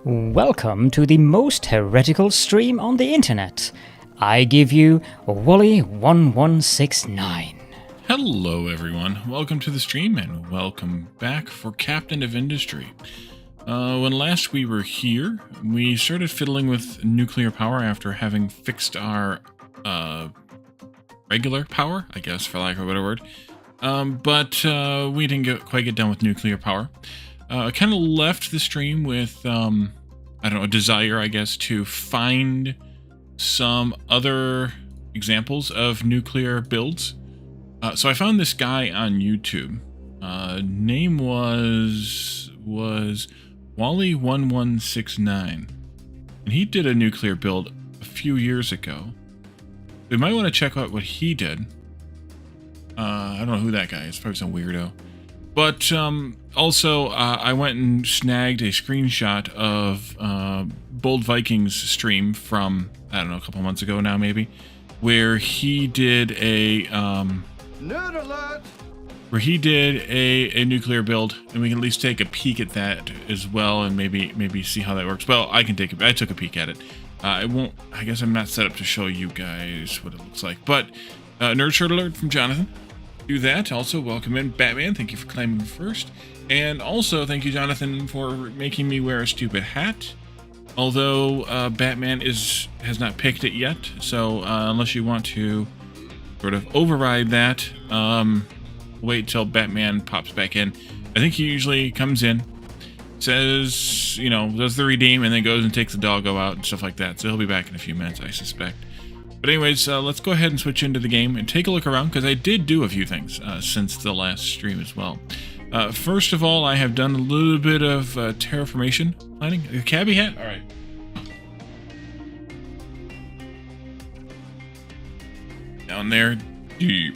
Welcome to the most heretical stream on the internet. I give you Wally1169. Hello everyone, welcome to the stream and welcome back for Captain of Industry. When last we were here, we started fiddling with nuclear power after having fixed our regular power, I guess, for lack of a better word. But we didn't quite get done with nuclear power. I kind of left the stream with, I don't know, a desire, I guess, to find some other examples of nuclear builds. So I found this guy on YouTube. Name was Wally1169. And he did a nuclear build a few years ago. We might want to check out what he did. I don't know who that guy is. Probably some weirdo. But also, I went and snagged a screenshot of Bold Vikings stream from, I don't know, a couple months ago now, maybe, where he did a Nerd alert! Where he did a nuclear build, and we can at least take a peek at that as well, and maybe see how that works. Well, I took a peek at it. I guess I'm not set up to show you guys what it looks like. But nerd shirt alert from Jonathan. Do that. Also, welcome in Batman. Thank you for claiming first. And also, thank you, Jonathan, for making me wear a stupid hat. Although Batman has not picked it yet, so unless you want to sort of override that, wait till Batman pops back in. I think he usually comes in, says, you know, does the redeem, and then goes and takes the doggo out and stuff like that. So he'll be back in a few minutes, I suspect. But anyways, let's go ahead and switch into the game and take a look around, because I did do a few things since the last stream as well. First of all, I have done a little bit of terraformation planning. The cabbie hat? All right. Down there, deep.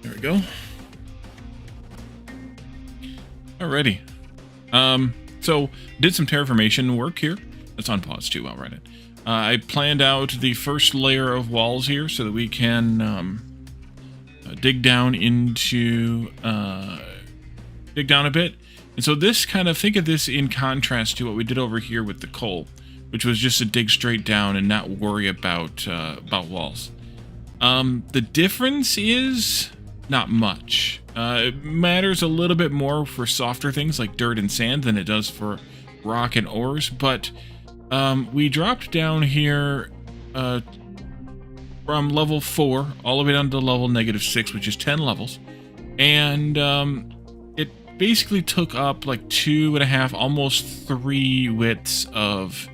There we go. Alrighty. So, did some terraformation work here. That's on pause too, I'll write it. I planned out the first layer of walls here so that we can dig down into dig down a bit. And so this kind of, think of this in contrast to what we did over here with the coal, which was just to dig straight down and not worry about walls. The difference is not much. It matters a little bit more for softer things like dirt and sand than it does for rock and ores, but we dropped down here from level 4 all the way down to level -6, which is 10 levels. And it basically took up like 2.5, almost 3 widths of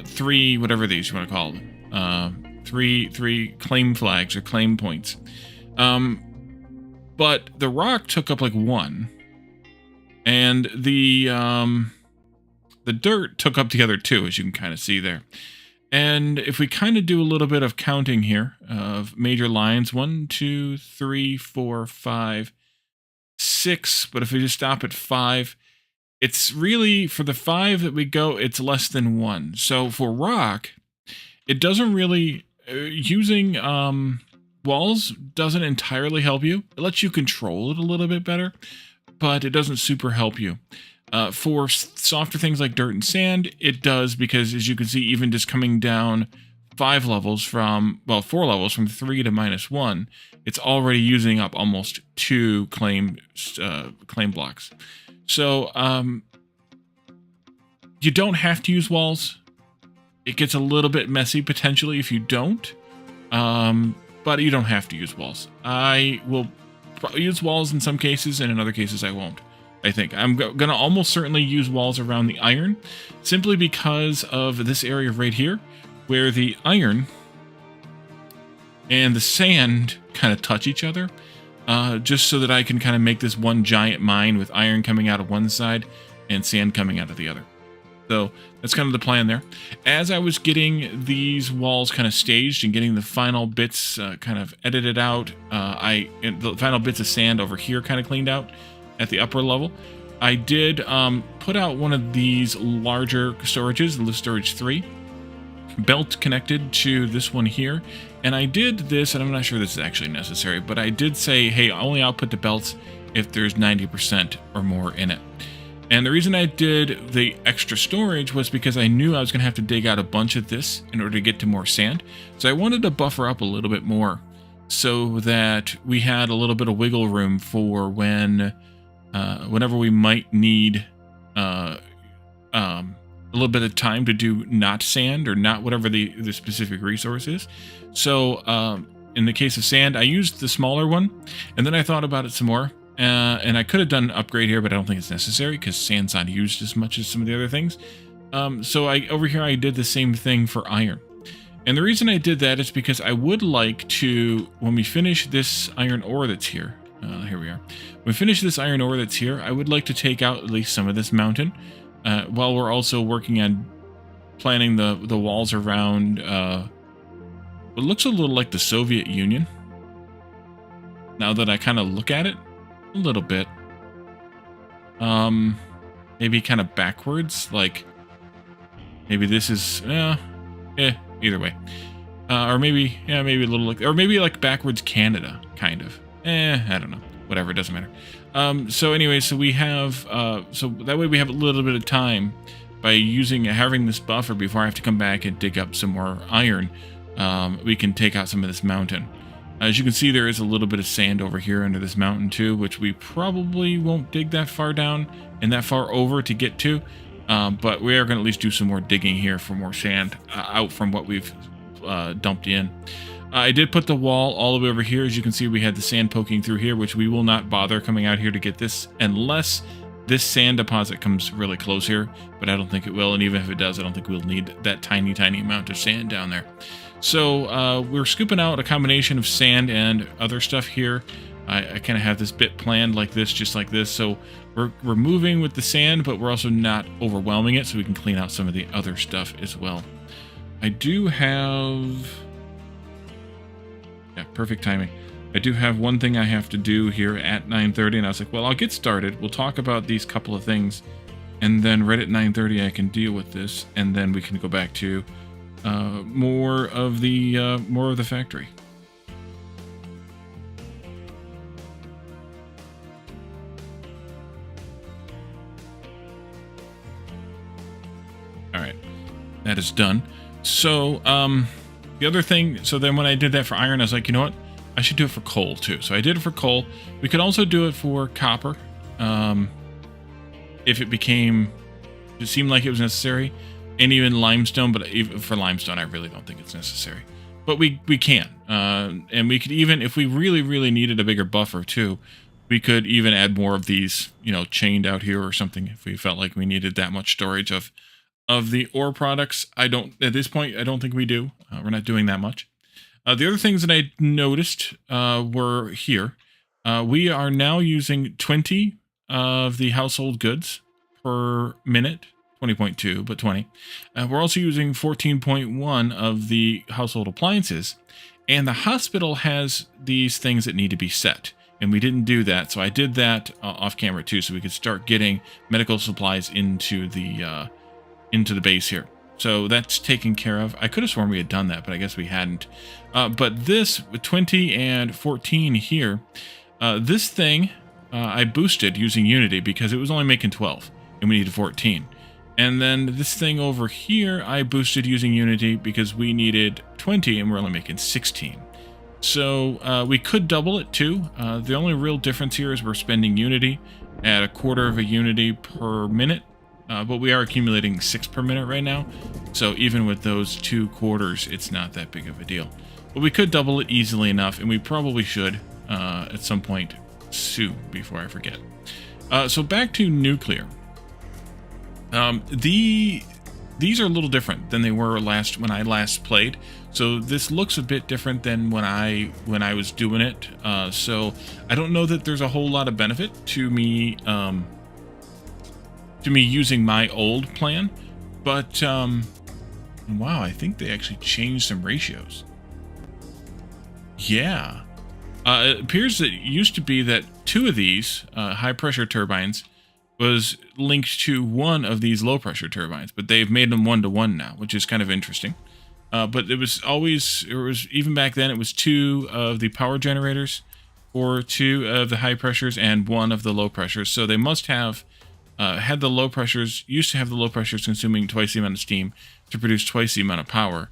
3, whatever these you want to call them. 3 claim flags or claim points. But the rock took up like 1. And the dirt took up the other 2, as you can kind of see there. And if we kind of do a little bit of counting here of major lines, 1, 2, 3, 4, 5, 6. But if we just stop at 5, it's really, for the 5 that we go, it's less than 1. So for rock, it doesn't really, using walls doesn't entirely help you. It lets you control it a little bit better, but it doesn't super help you. For softer things like dirt and sand, it does, because as you can see, even just coming down 4 levels from 3 to -1, it's already using up almost 2 claim blocks. So you don't have to use walls. It gets a little bit messy potentially if you don't, but you don't have to use walls. I will use walls in some cases, and in other cases I won't. I think I'm going to almost certainly use walls around the iron, simply because of this area right here, where the iron and the sand kind of touch each other, just so that I can kind of make this one giant mine with iron coming out of one side and sand coming out of the other. So that's kind of the plan there. As I was getting these walls kind of staged and getting the final bits kind of edited out, the final bits of sand over here kind of cleaned out at the upper level, I did put out one of these larger storages, the storage 3, belt connected to this one here. And I did this, and I'm not sure this is actually necessary, but I did say, hey, only output the belts if there's 90% or more in it. And the reason I did the extra storage was because I knew I was going to have to dig out a bunch of this in order to get to more sand. So I wanted to buffer up a little bit more so that we had a little bit of wiggle room for whenever we might need a little bit of time to do not sand or not whatever the specific resource is. So in the case of sand, I used the smaller one, and then I thought about it some more. And I could have done an upgrade here, but I don't think it's necessary because sand's not used as much as some of the other things. So over here I did the same thing for iron. And the reason I did that is because I would like to, when we finish this iron ore that's here, here we are. When we finish this iron ore that's here, I would like to take out at least some of this mountain, while we're also working on planning the walls around what looks a little like the Soviet Union. Now that I kind of look at it, a little bit. Maybe kind of backwards, like maybe this is either way. Or maybe a little like, or maybe like backwards Canada, kind of. I don't know. Whatever, it doesn't matter. So anyway, so we have so that way we have a little bit of time by having this buffer before I have to come back and dig up some more iron. We can take out some of this mountain. As you can see, there is a little bit of sand over here under this mountain too, which we probably won't dig that far down and that far over to get to. But we are going to at least do some more digging here for more sand out from what we've dumped in. I did put the wall all the way over here. As you can see, we had the sand poking through here, which we will not bother coming out here to get this unless this sand deposit comes really close here, but I don't think it will. And even if it does, I don't think we'll need that tiny, tiny amount of sand down there. So we're scooping out a combination of sand and other stuff here. I kind of have this bit planned like this, just like this. So we're moving with the sand, but we're also not overwhelming it, so we can clean out some of the other stuff as well. I do have... yeah, perfect timing. I do have one thing I have to do here at 9:30, and I was like, well, I'll get started. We'll talk about these couple of things, and then right at 9:30 I can deal with this, and then we can go back to more of the factory. All right, that is done. So the other thing, so then when I did that for iron, I was like, you know what? I should do it for coal too. So I did it for coal. We could also do it for copper, if it seemed like it was necessary. And even limestone, but even for limestone, I really don't think it's necessary. But we can. And we could even, if we really, really needed a bigger buffer too, we could even add more of these, chained out here or something if we felt like we needed that much storage of the ore products. At this point, I don't think we do. We're not doing that much. The other things that I noticed were here. We are now using 20 of the household goods per minute. 20.2, but 20. We're also using 14.1 of the household appliances, and the hospital has these things that need to be set, and we didn't do that, so I did that off camera too, so we could start getting medical supplies into the base here. So that's taken care of. I could have sworn we had done that, but I guess we hadn't. But this with 20 and 14 here, this thing I boosted using Unity because it was only making 12, and we needed 14. And then this thing over here, I boosted using Unity because we needed 20 and we're only making 16. So we could double it too. The only real difference here is we're spending Unity at 1/4 of a Unity per minute. But we are accumulating 6 per minute right now. So even with those 2 quarters, it's not that big of a deal. But we could double it easily enough, and we probably should at some point soon before I forget. So back to nuclear. These are a little different than they were when I last played. So this looks a bit different than when I was doing it. So I don't know that there's a whole lot of benefit to me using my old plan, but wow, I think they actually changed some ratios. Yeah, it appears that it used to be that 2 of these high pressure turbines was linked to 1 of these low pressure turbines, but they've made them 1-to-1 now, which is kind of interesting. But even back then, it was 2 of the power generators for 2 of the high pressures and 1 of the low pressures. So they must have had the low pressures, used to have the low pressures consuming twice the amount of steam to produce twice the amount of power.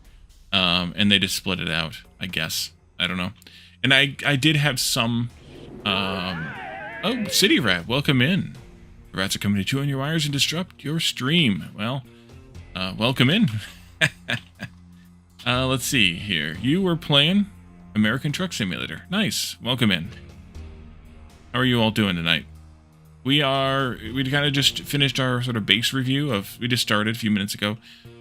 And they just split it out, I guess. I don't know. And I did have some... oh, City Rat, welcome in. The rats are coming to chew on your wires and disrupt your stream. Well, welcome in. Let's see here. You were playing American Truck Simulator. Nice. Welcome in. How are you all doing tonight? We kind of just finished our sort of base review of, we just started a few minutes ago,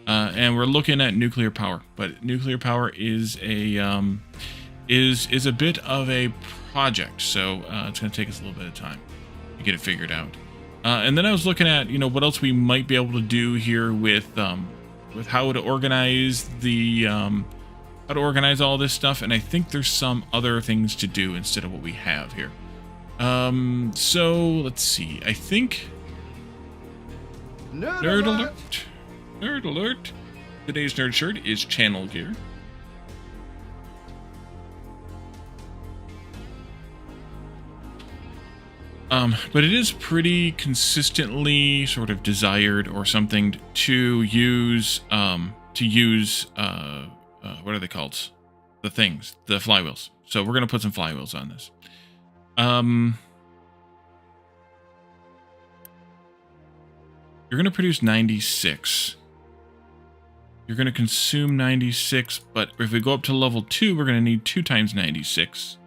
and we're looking at nuclear power. But nuclear power is a is a bit of a project, so it's going to take us a little bit of time to get it figured out. And then I was looking at, what else we might be able to do here with how to organize the how to organize all this stuff, and I think there's some other things to do instead of what we have here. So let's see. I think Nerd alert. Nerd alert. Today's nerd shirt is channel gear. But it is pretty consistently sort of desired or something to use, what are they called? The things, the flywheels. So we're going to put some flywheels on this. You're going to produce 96. You're going to consume 96, but if we go up to level 2, we're going to need 2 times 96.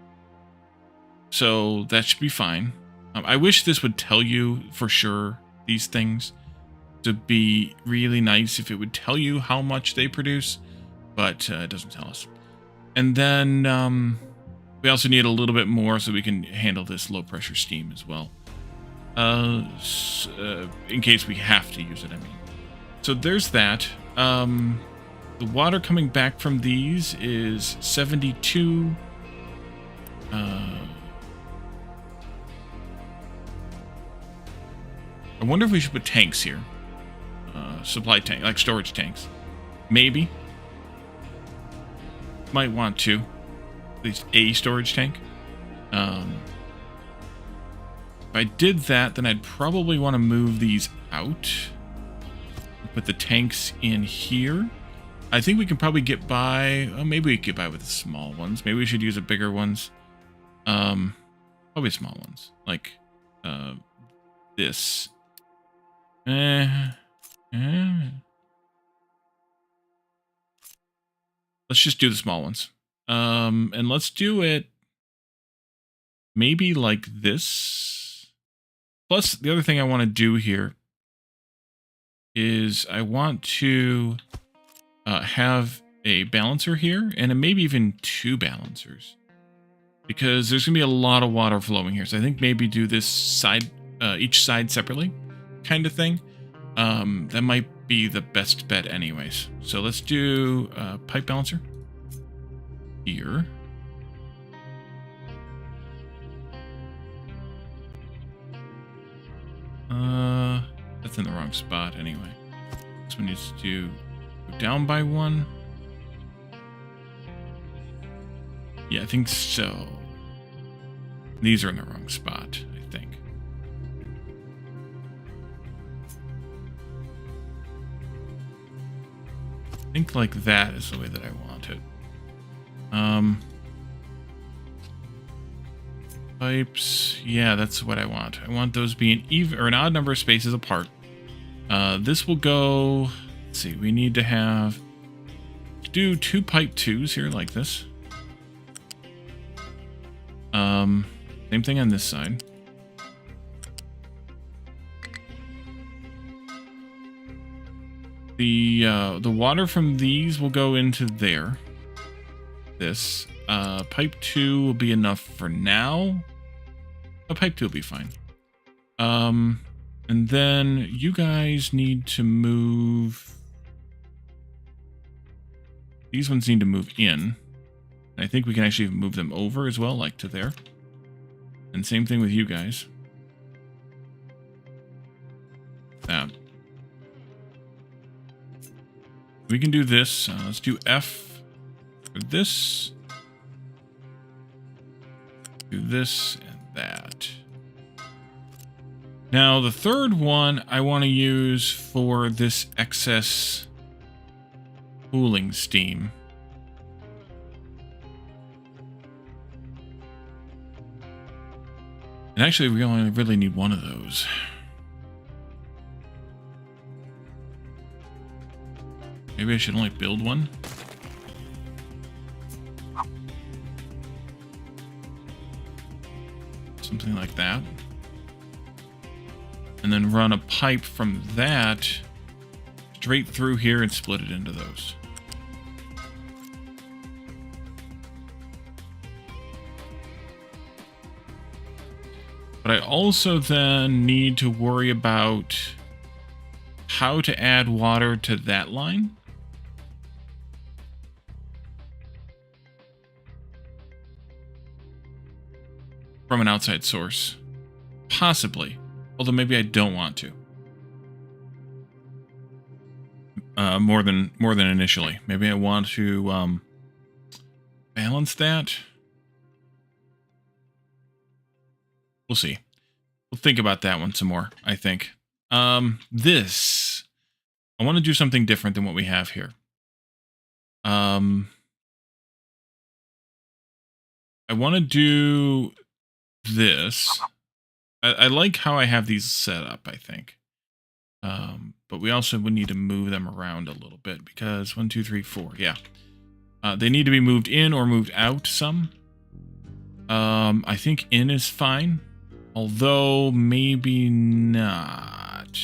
So that should be fine. I wish this would tell you for sure these things. To be really nice if it would tell you how much they produce, but it doesn't tell us. And then we also need a little bit more so we can handle this low pressure steam as well. In case we have to use it, I mean. So there's that. The water coming back from these is 72. I wonder if we should put tanks here. Supply tank, like storage tanks. Maybe. Might want to. At least a storage tank. If I did that, then I'd probably want to move these out. Put the tanks in here. I think we can probably get by. Oh, maybe we can get by with the small ones. Maybe we should use the bigger ones. Probably small ones. Like this. Let's just do the small ones. And let's do it maybe like this. Plus, the other thing I want to do here is I want to have a balancer here, and maybe even 2 balancers. Because there's going to be a lot of water flowing here. So I think maybe do this side, each side separately kind of thing. That might be the best bet anyways. So let's do pipe balancer here. That's in the wrong spot anyway. This one needs to go down by 1. Yeah, I think so. These are in the wrong spot, I think. I think like that is the way that I want it. Pipes, yeah, that's what I want. I want those being even or an odd number of spaces apart. This will go. Let's see. We need to have do 2 pipe 2s here like this. Same thing on this side. The water from these will go into there. This pipe 2 will be enough for now. Oh, pipe 2 will be fine. And then you guys need to move. These ones need to move in. I think we can actually move them over as well, like to there. And same thing with you guys. We can do this. Let's do F for this. Do this and that. Now, the third one I want to use for this excess cooling steam. And actually, we only really need one of those. Maybe I should only build one. Something like that. And then run a pipe from that straight through here and split it into those. But I also then need to worry about how to add water to that line. From an outside source. Possibly. Although maybe I don't want to. More than initially. Maybe I want to balance that. We'll see. We'll think about that one some more, I think. This. I want to do something different than what we have here. I want to do this. I like how I have these set up, I think. But we also would need to move them around a little bit because 1, 2, 3, 4. Yeah. They need to be moved in or moved out some. I think in is fine. Although maybe not.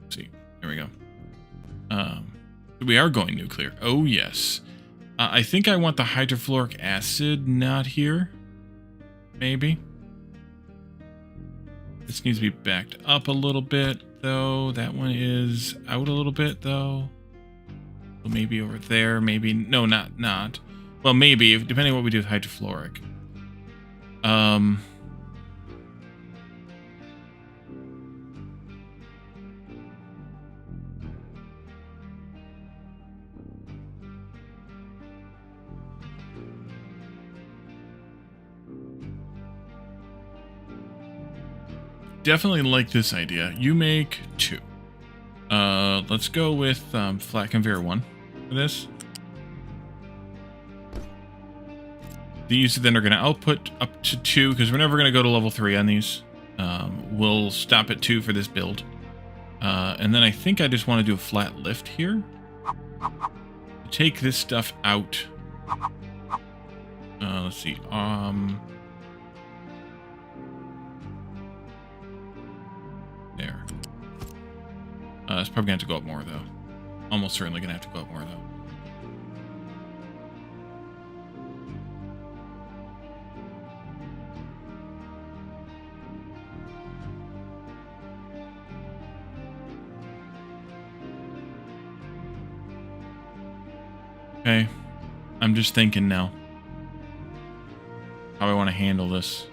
See, here we go. We are going nuclear. Oh, yes. I think I want the hydrofluoric acid not here. Maybe. This needs to be backed up a little bit, though. That one is out a little bit, though. So maybe over there, maybe... No, not. Well, maybe, depending on what we do with hydrofluoric. Definitely like this idea. You make 2. Let's go with flat conveyor 1 for this. These then are going to output up to 2 because we're never going to go to level 3 on these. We'll stop at 2 for this build. And then I think I just want to do a flat lift here. Take this stuff out. Let's see. There. It's probably going to have to go up more, though. Almost certainly going to have to go up more, though. Okay. I'm just thinking now how I want to handle this.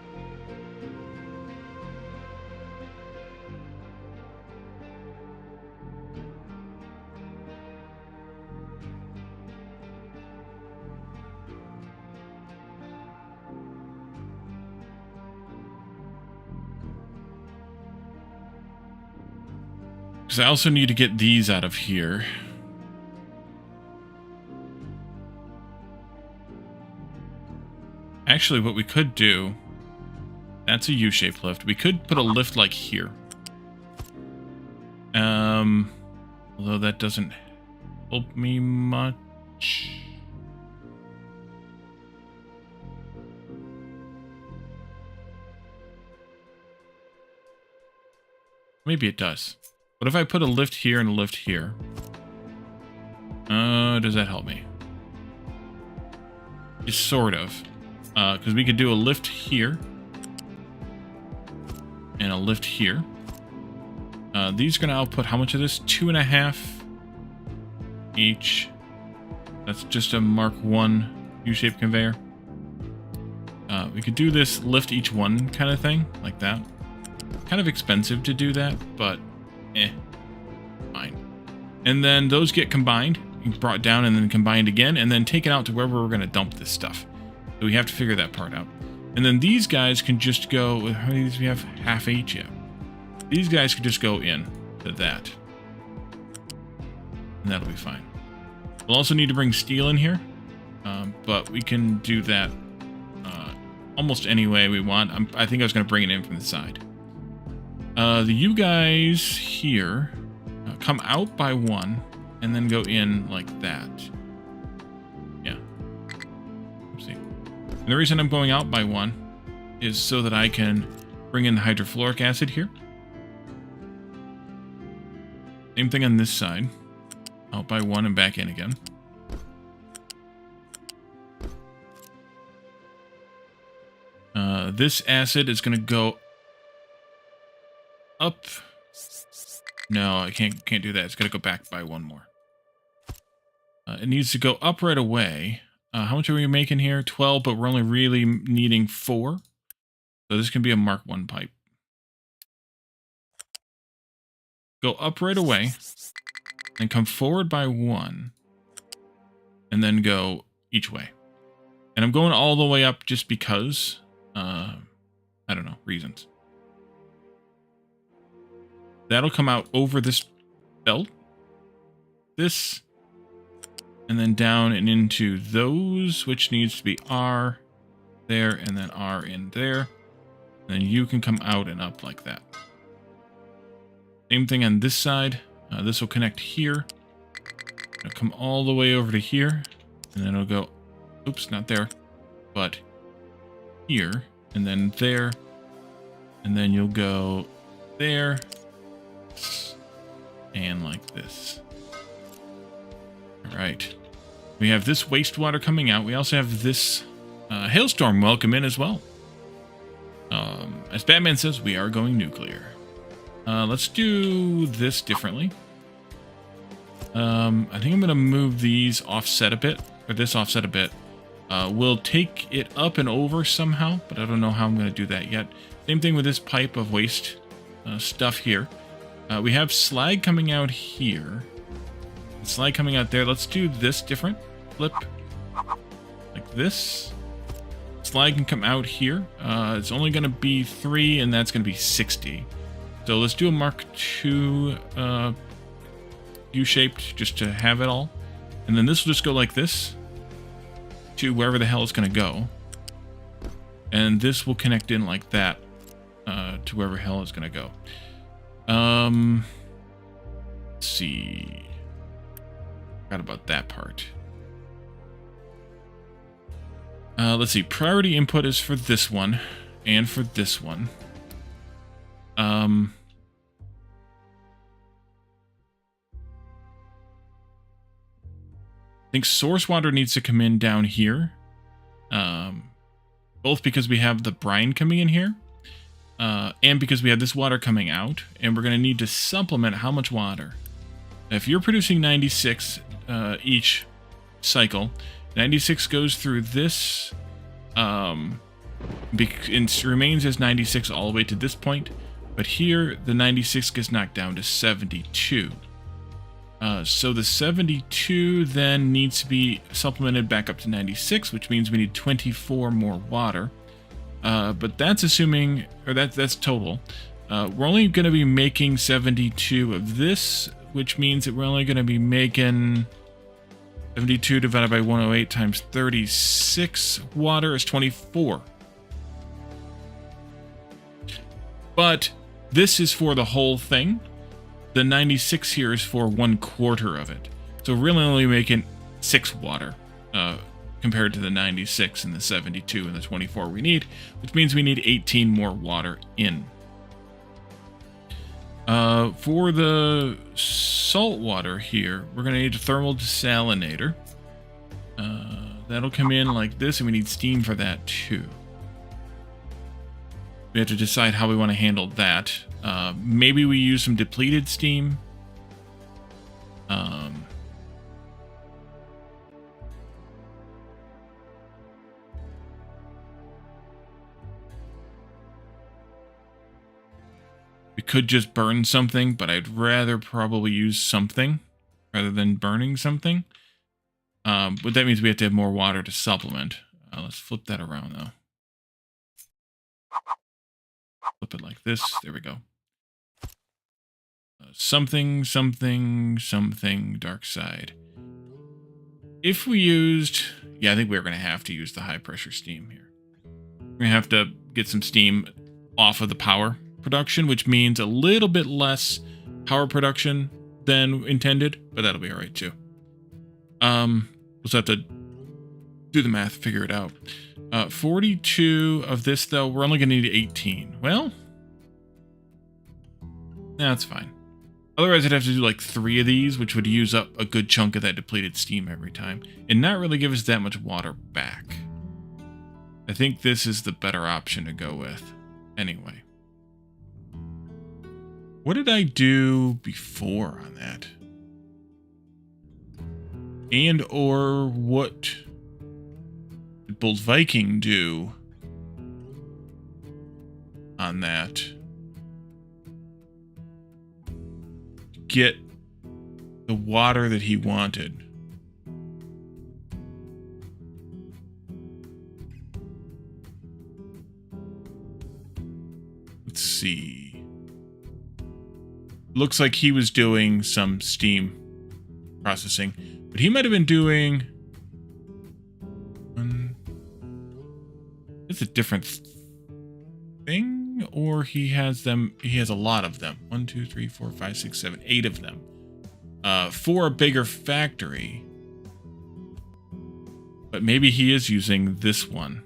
Because I also need to get these out of here. Actually, what we could do... That's a U-shaped lift. We could put a lift like here. Although that doesn't help me much. Maybe it does. What if I put a lift here and a lift here? Does that help me? Just sort of. Because we could do a lift here. And a lift here. These are going to output how much of this? 2.5 each. That's just a Mark 1 U-shaped conveyor. We could do this lift each one kind of thing, like that. Kind of expensive to do that, but fine. And then those get combined, brought down and then combined again, and then taken out to wherever we're going to dump this stuff. So we have to figure that part out. And then these guys can just go, how many of these we have? Half each, yeah. These guys can just go in to that. And that'll be fine. We'll also need to bring steel in here, but we can do that almost any way we want. I think I was going to bring it in from the side. You guys here come out by one and then go in like that. Yeah. Let's see. And the reason I'm going out by one is so that I can bring in hydrofluoric acid here. Same thing on this side. Out by one and back in again. This acid is going to go up. No, I can't do that. It's got to go back by one more. It needs to go up right away. How much are we making here? 12, but we're only really needing 4. So this can be a Mark 1 pipe. Go up right away. And come forward by 1. And then go each way. And I'm going all the way up just because, I don't know, reasons. That'll come out over this belt. This. And then down and into those, which needs to be R there and then R in there. And then you can come out and up like that. Same thing on this side. This will connect here. It'll come all the way over to here. And then it'll go, oops, not there, but here. And then there. And then you'll go there. And like this. All right. We have this wastewater coming out. We also have this hailstorm welcome in as well. As Batman says, we are going nuclear. Let's do this differently. I think I'm going to move these offset a bit, or this offset a bit. We'll take it up and over somehow, but I don't know how I'm going to do that yet. Same thing with this pipe of waste stuff here. We have slag coming out here. Slag coming out there. Let's do this different. Flip. Like this. Slag can come out here. It's only going to be 3, and that's going to be 60. So let's do a Mark II U-shaped just to have it all. And then this will just go like this to wherever the hell it's going to go. And this will connect in like that to wherever the hell it's going to go. Let's see. Forgot about that part. Let's see. Priority input is for this one and for this one. I think source water needs to come in down here. Both because we have the brine coming in here. And because we have this water coming out. And we're going to need to supplement how much water. If you're producing 96 each cycle, 96 goes through this. It remains as 96 all the way to this point. But here, the 96 gets knocked down to 72. So the 72 then needs to be supplemented back up to 96, which means we need 24 more water. But that's assuming, or that's total. We're only going to be making 72 of this, which means that we're only going to be making 72 divided by 108 times 36 water is 24. But this is for the whole thing. The 96 here is for 1/4 of it. So we're really only making 6 water compared to the 96 and the 72 and the 24 we need, which means we need 18 more water in. For the salt water here, we're going to need a thermal desalinator. That'll come in like this, and we need steam for that too. We have to decide how we want to handle that. Maybe we use some depleted steam. could just burn something, but I'd rather probably use something rather than burning something. But that means we have to have more water to supplement. Let's flip that around, though. Flip it like this. There we go. Something, something, something, dark side. If we used... Yeah, I think we're going to have to use the high pressure steam here. We're going to have to get some steam off of the power production, which means a little bit less power production than intended, but that'll be all right too. We'll just have to do the math, figure it out. 42 of this, though, we're only going to need 18. Well, that's fine. Otherwise, I'd have to do like 3 of these, which would use up a good chunk of that depleted steam every time, and not really give us that much water back. I think this is the better option to go with. Anyway. What did I do before on that? And or what did Bold Viking do on that? Get the water that he wanted. Let's see. Looks like he was doing some steam processing, but he might have been doing... It's a different thing, or he has them. He has a lot of them. 1, 2, 3, 4, 5, 6, 7, 8 of them. For a bigger factory. But maybe he is using this one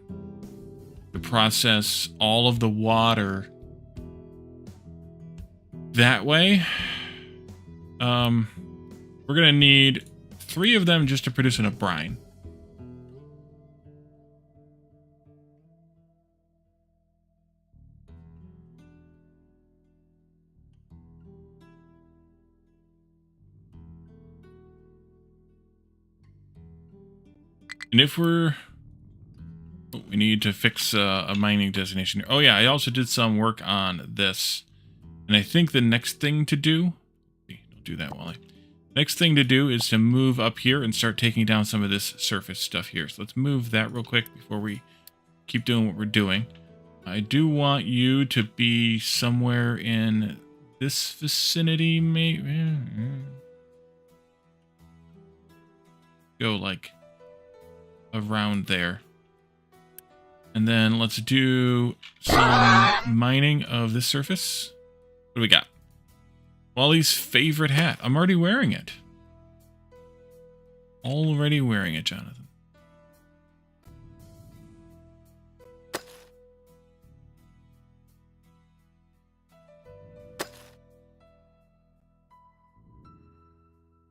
to process all of the water that way. We're gonna need 3 of them just to produce enough brine. And if we're... we need to fix a mining destination. Oh yeah, I also did some work on this. And I think the next thing to do... don't do that, Wally. Next thing to do is to move up here and start taking down some of this surface stuff here. So let's move that real quick before we keep doing what we're doing. I do want you to be somewhere in this vicinity, maybe. Go like... around there. And then let's do some mining of this surface. What do we got? Wally's favorite hat. I'm already wearing it. Already wearing it, Jonathan.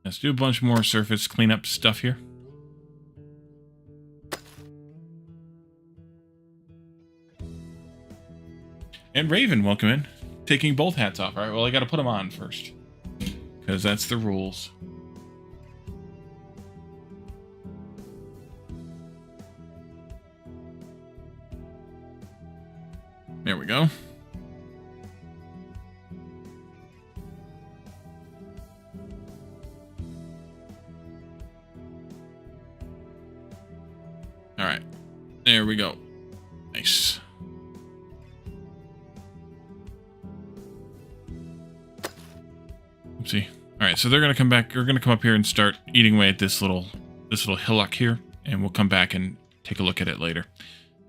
Let's do a bunch more surface cleanup stuff here. And Raven, welcome in. Taking both hats off. All right, well, I got to put them on first. Because that's the rules. There we go. All right. There we go. Nice. Oopsie. All right, so they're gonna come back. They're gonna come up here and start eating away at this little hillock here, and we'll come back and take a look at it later.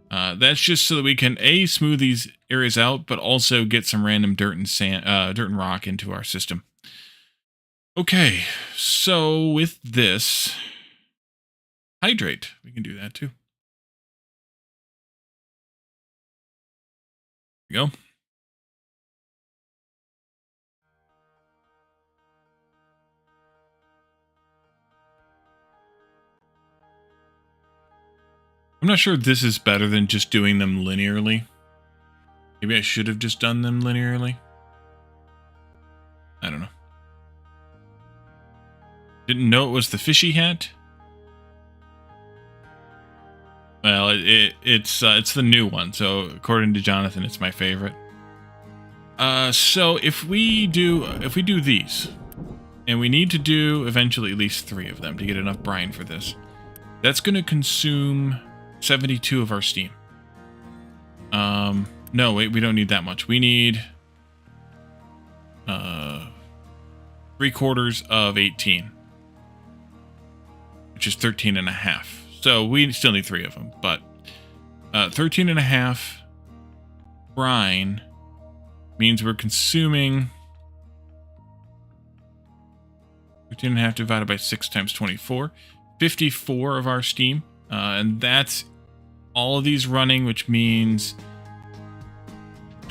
That's just so that we can smooth these areas out, but also get some random dirt and sand, dirt and rock into our system. Okay, so with this, hydrate. We can do that too. There we go. I'm not sure if this is better than just doing them linearly. Maybe I should have just done them linearly. I don't know. Didn't know it was the fishy hat. Well, it's the new one, so according to Jonathan, it's my favorite. So if we do these, and we need to do eventually at least 3 of them to get enough brine for this, that's going to consume 72 of our steam. No, wait, we don't need that much. We need 3/4 of 18, which is 13.5. So we still need 3 of them, but 13.5 brine means we're consuming 13.5 divided by 6 times 24, 54 of our steam, and that's all of these running, which means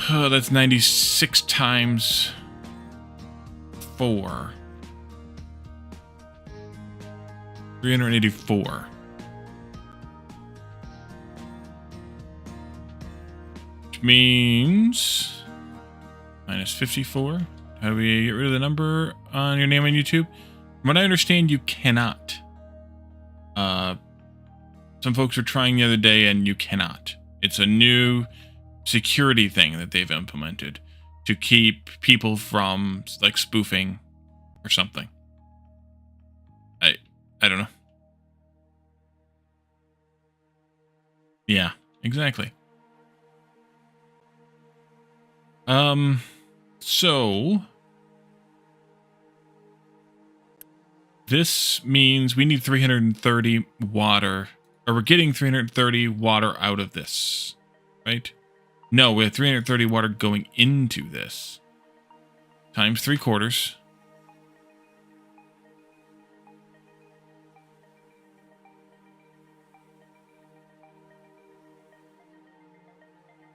that's 96 times 4. 384. Which means minus 54. How do we get rid of the number on your name on YouTube? From what I understand, you cannot. Some folks were trying the other day and you cannot. It's a new security thing that they've implemented to keep people from like spoofing or something. I don't know. Yeah, exactly. So this means we need 330 water, or we're getting 330 water out of this, right? No, we have 330 water going into this. Times 3/4.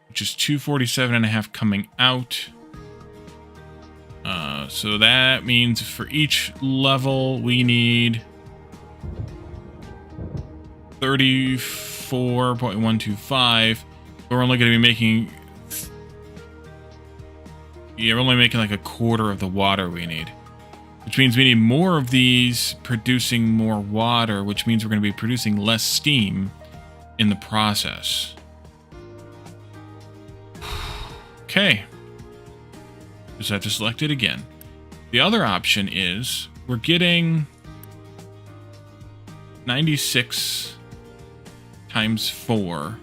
Which is 247.5 coming out. So that means for each level we need 34.125. We're only going to be making... Yeah, we're only making like 1/4 of the water we need. Which means we need more of these producing more water, which means we're going to be producing less steam in the process. Okay. Just have to select it again. The other option is we're getting 96 times 4,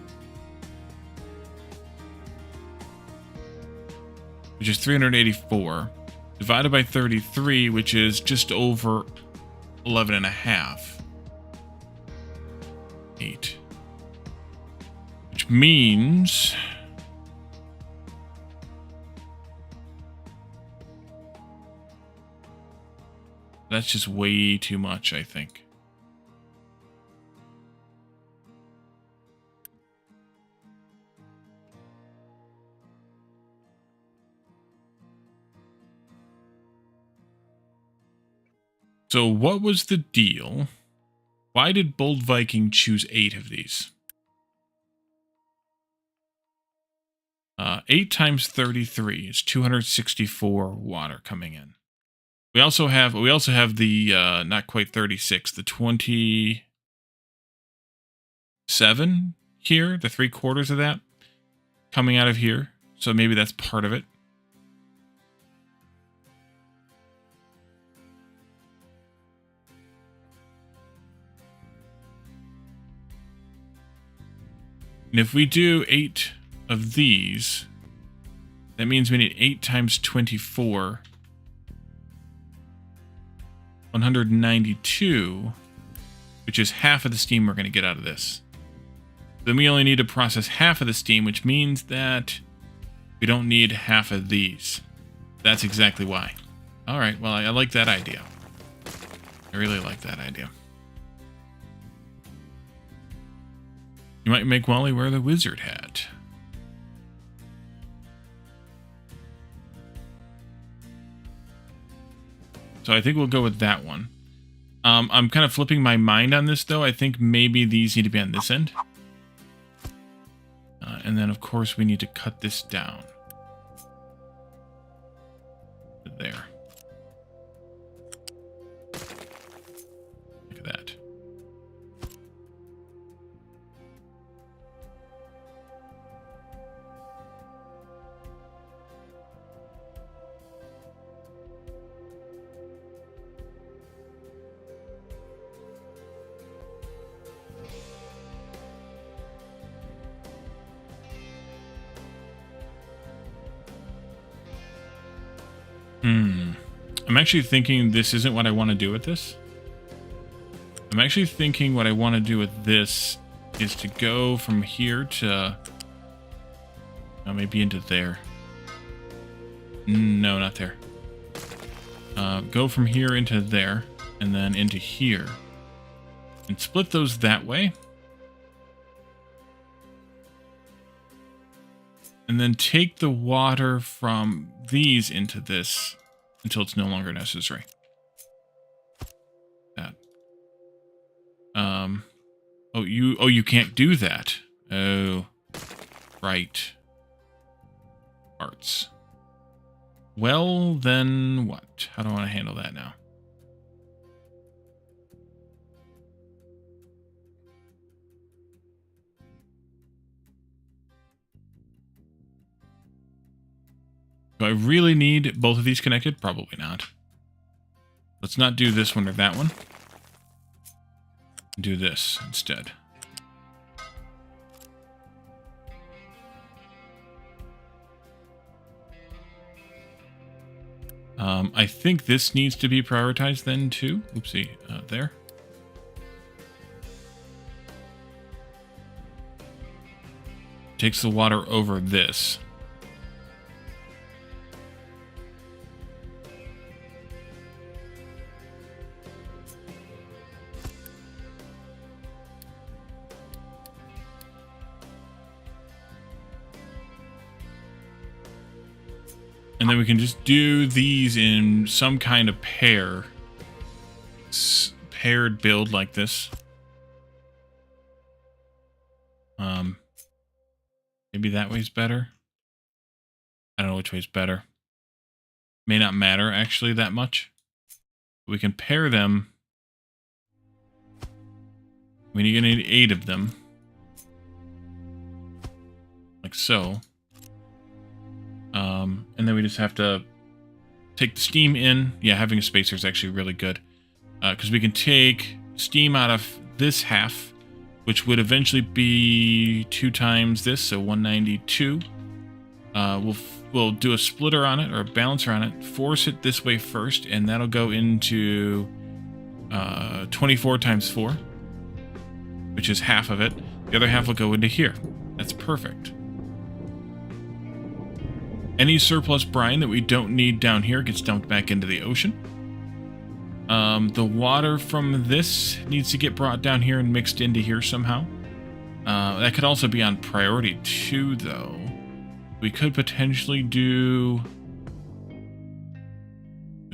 which is 384, divided by 33, which is just over 11.5. 8. Which means... that's just way too much, I think. So what was the deal? Why did Bold Viking choose 8 of these? 8 times 33 is 264 water coming in. We also have the not quite 36, the 27 here, the 3/4 of that coming out of here. So maybe that's part of it. And if we do 8 of these, that means we need 8 times 24. 192, which is half of the steam we're going to get out of this. Then we only need to process half of the steam, which means that we don't need half of these. That's exactly why. All right, well, I like that idea. I really like that idea. You might make Wally wear the wizard hat. So I think we'll go with that one. I'm kind of flipping my mind on this, though. I think maybe these need to be on this end. And then, of course, we need to cut this down. There. Look at that. I'm actually thinking this isn't what I want to do with this. I'm actually thinking what I want to do with this is to go from here to... maybe into there. No, not there. Go from here into there, and then into here. And split those that way. And then take the water from these into this until it's no longer necessary. That. Oh, you can't do that. Oh, right. Parts. Well, then what? How do I want to handle that now? Do I really need both of these connected? Probably not. Let's not do this one or that one. Do this instead. I think this needs to be prioritized then too. Oopsie, there. Takes the water over this. And then we can just do these in some kind of paired build like this. Maybe that way's better. I don't know which way's better. May not matter actually that much. We can pair them. I mean, you're gonna need 8 of them. Like so. And then we just have to take the steam in. Yeah, having a spacer is actually really good. Because we can take steam out of this half, which would eventually be 2 times this, so 192. We'll do a splitter on it, or a balancer on it, force it this way first, and that'll go into 24 times 4, which is half of it. The other half will go into here. That's perfect. Any surplus brine that we don't need down here gets dumped back into the ocean. The water from this needs to get brought down here and mixed into here somehow. That could also be on priority 2, though. We could potentially do...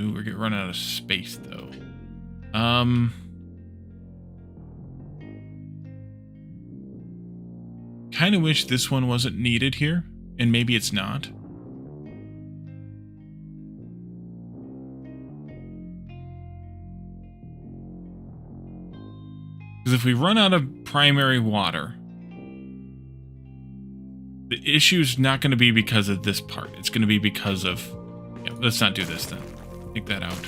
Ooh, we're running out of space, though. Kind of wish this one wasn't needed here, and maybe it's not. Because if we run out of primary water, the issue's not going to be because of this part. It's going to be because of... Yeah, let's not do this then. Take that out.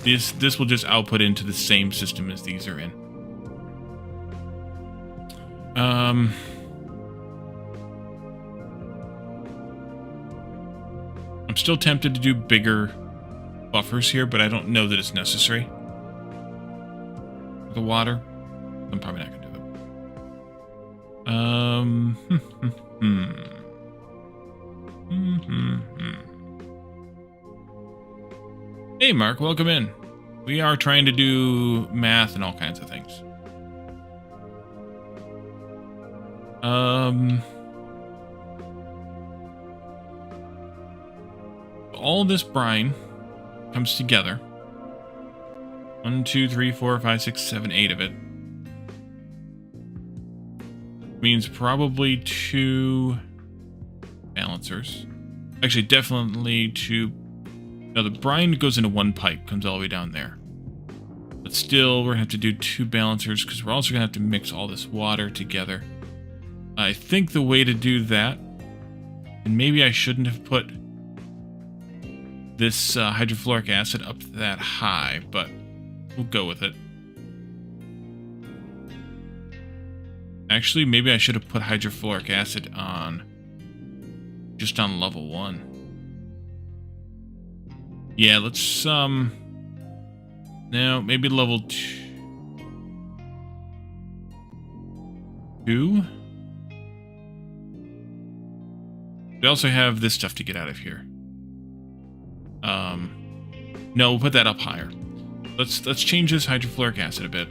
This will just output into the same system as these are in. I'm still tempted to do bigger buffers here, but I don't know that it's necessary. The water, I'm probably not gonna do that. Hey Mark, welcome in. We are trying to do math and all kinds of things. All this brine comes together. 1, 2, 3, 4, 5, 6, 7, 8 of it. Means probably 2 balancers. Actually, definitely 2. No, the brine goes into 1 pipe, comes all the way down there. But still, we're going to have to do 2 balancers because we're also going to have to mix all this water together. I think the way to do that, and maybe I shouldn't have put this hydrofluoric acid up that high, but we'll go with it. Actually, maybe I should have put hydrofluoric acid on just on level 1. Yeah, let's no, maybe level 2. We also have this stuff to get out of here. No, we'll put that up higher. Let's change this hydrofluoric acid a bit.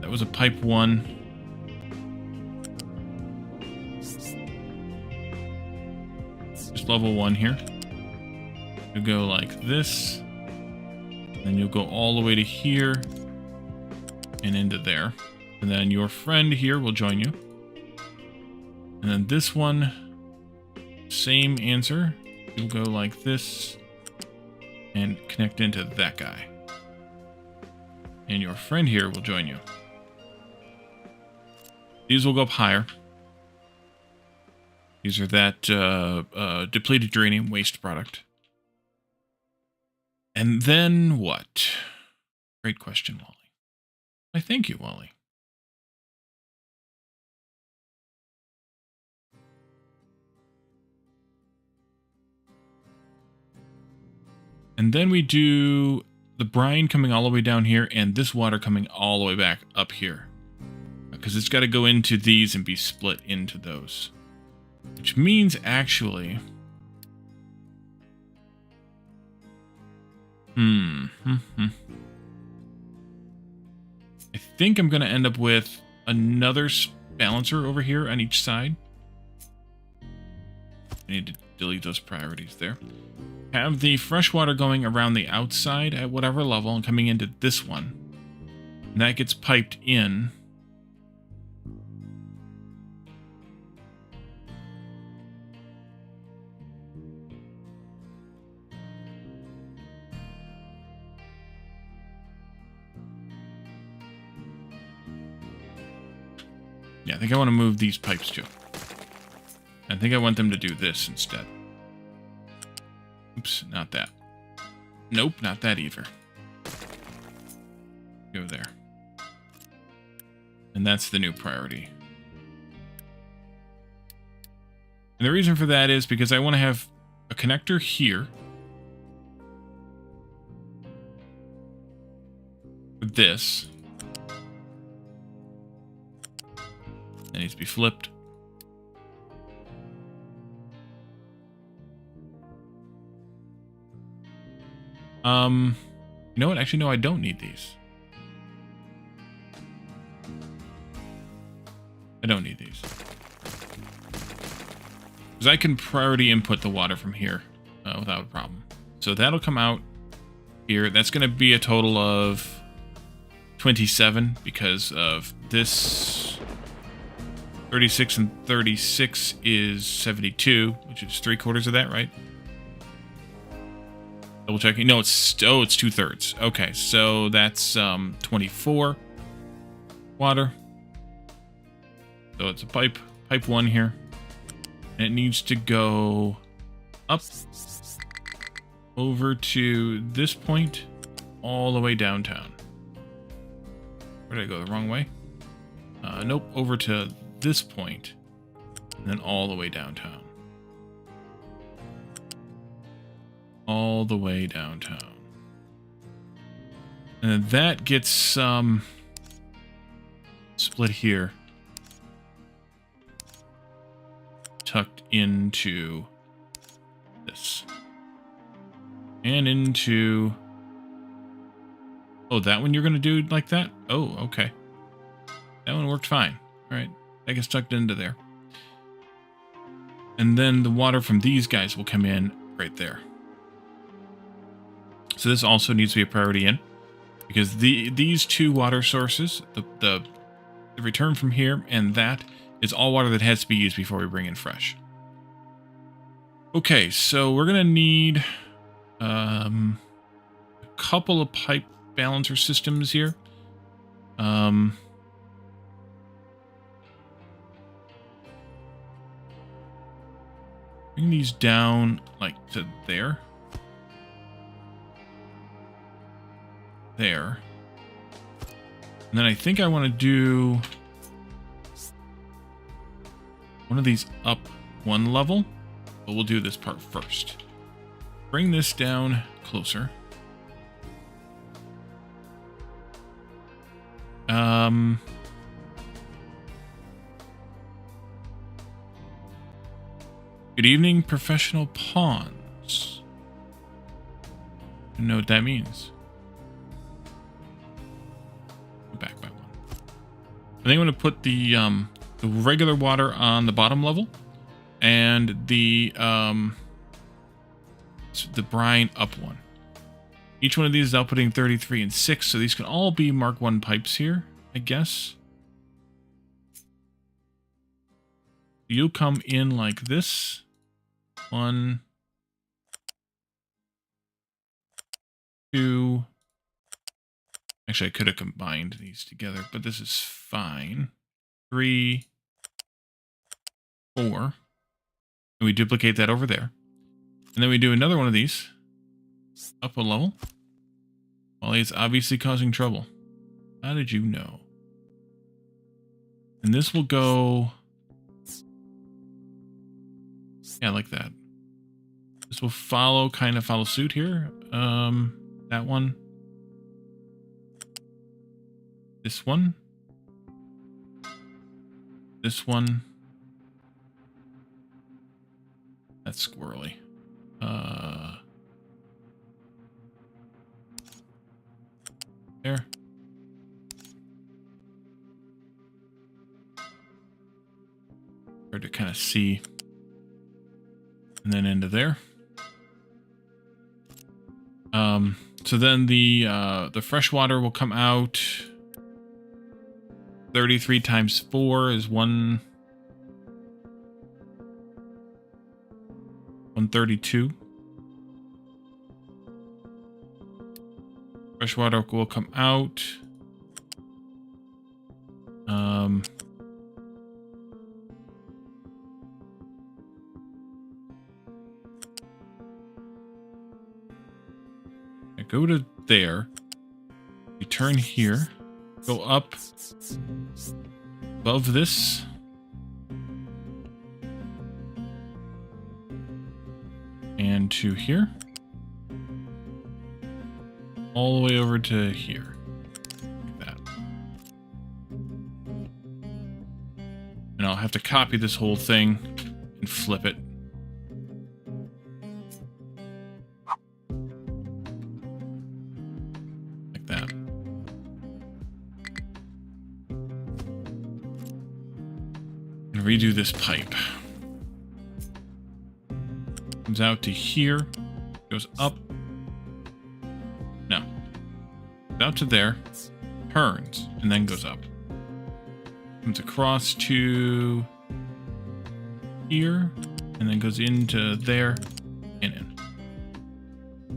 That was a pipe 1. Just level 1 here. You go like this. Then you'll go all the way to here and into there. And then your friend here will join you. And then this one, same answer. You'll go like this and connect into that guy. And your friend here will join you. These will go up higher. These are that depleted uranium waste product. And then what? Great question, Wally. I thank you, Wally. And then we do the brine coming all the way down here and this water coming all the way back up here. Because it's got to go into these and be split into those. Which means actually... I think I'm going to end up with another balancer over here on each side. I need to delete those priorities there. Have the fresh water going around the outside at whatever level and coming into this one. And that gets piped in. Yeah, I think I want to move these pipes too. I think I want them to do this instead. Oops, not that. Nope, not that either. Go there. And that's the new priority. And the reason for that is because I want to have a connector here. For this. That needs to be flipped. You know what? Actually, no, I don't need these. I don't need these. Because I can priority input the water from here without a problem. So that'll come out here. That's going to be a total of 27 because of this 36 and 36 is 72, which is 3/4 of that, right? Double checking. No, it's 2/3. Okay, so that's 24 water. So it's a pipe 1 here. And it needs to go up over to this point all the way downtown. Where did I go? The wrong way? Nope, over to this point and then all the way downtown. All the way downtown. And then that gets split here. Tucked into this. And into... Oh, that one you're going to do like that? Oh, okay. That one worked fine. All right. That gets tucked into there. And then the water from these guys will come in right there. So this also needs to be a priority in, because these two water sources, the return from here and that, is all water that has to be used before we bring in fresh. Okay, so we're going to need a couple of pipe balancer systems here. Bring these down like to there. There. And then I think I want to do one of these up one level, but we'll do this part first. Bring this down closer. Good evening, professional pawns. I don't know what that means. Go back by one. I think I'm going to put the regular water on the bottom level, and the brine up one. Each one of these is outputting 33 and 6, so these can all be Mark 1 pipes here, I guess. You'll come in like this. 1, 2. Actually, I could have combined these together, but this is fine. 3, 4. And we duplicate that over there. And then we do another one of these. Up a level. Well, it's obviously causing trouble. How did you know? And this will go... yeah, like that. This will kind of follow suit here. That one. This one. This one. That's squirrely. There. Hard to kind of see. And then into there. So then the fresh water will come out. 33 times 4 is 132. Fresh water will come out. Go to there. You turn here. Go up above this. And to here. All the way over to here. Like that. And I'll have to copy this whole thing and flip it. Like that. And redo this pipe. Comes out to here. Goes up. No. Out to there. Turns. And then goes up. Comes across to here. And then goes into there. And in.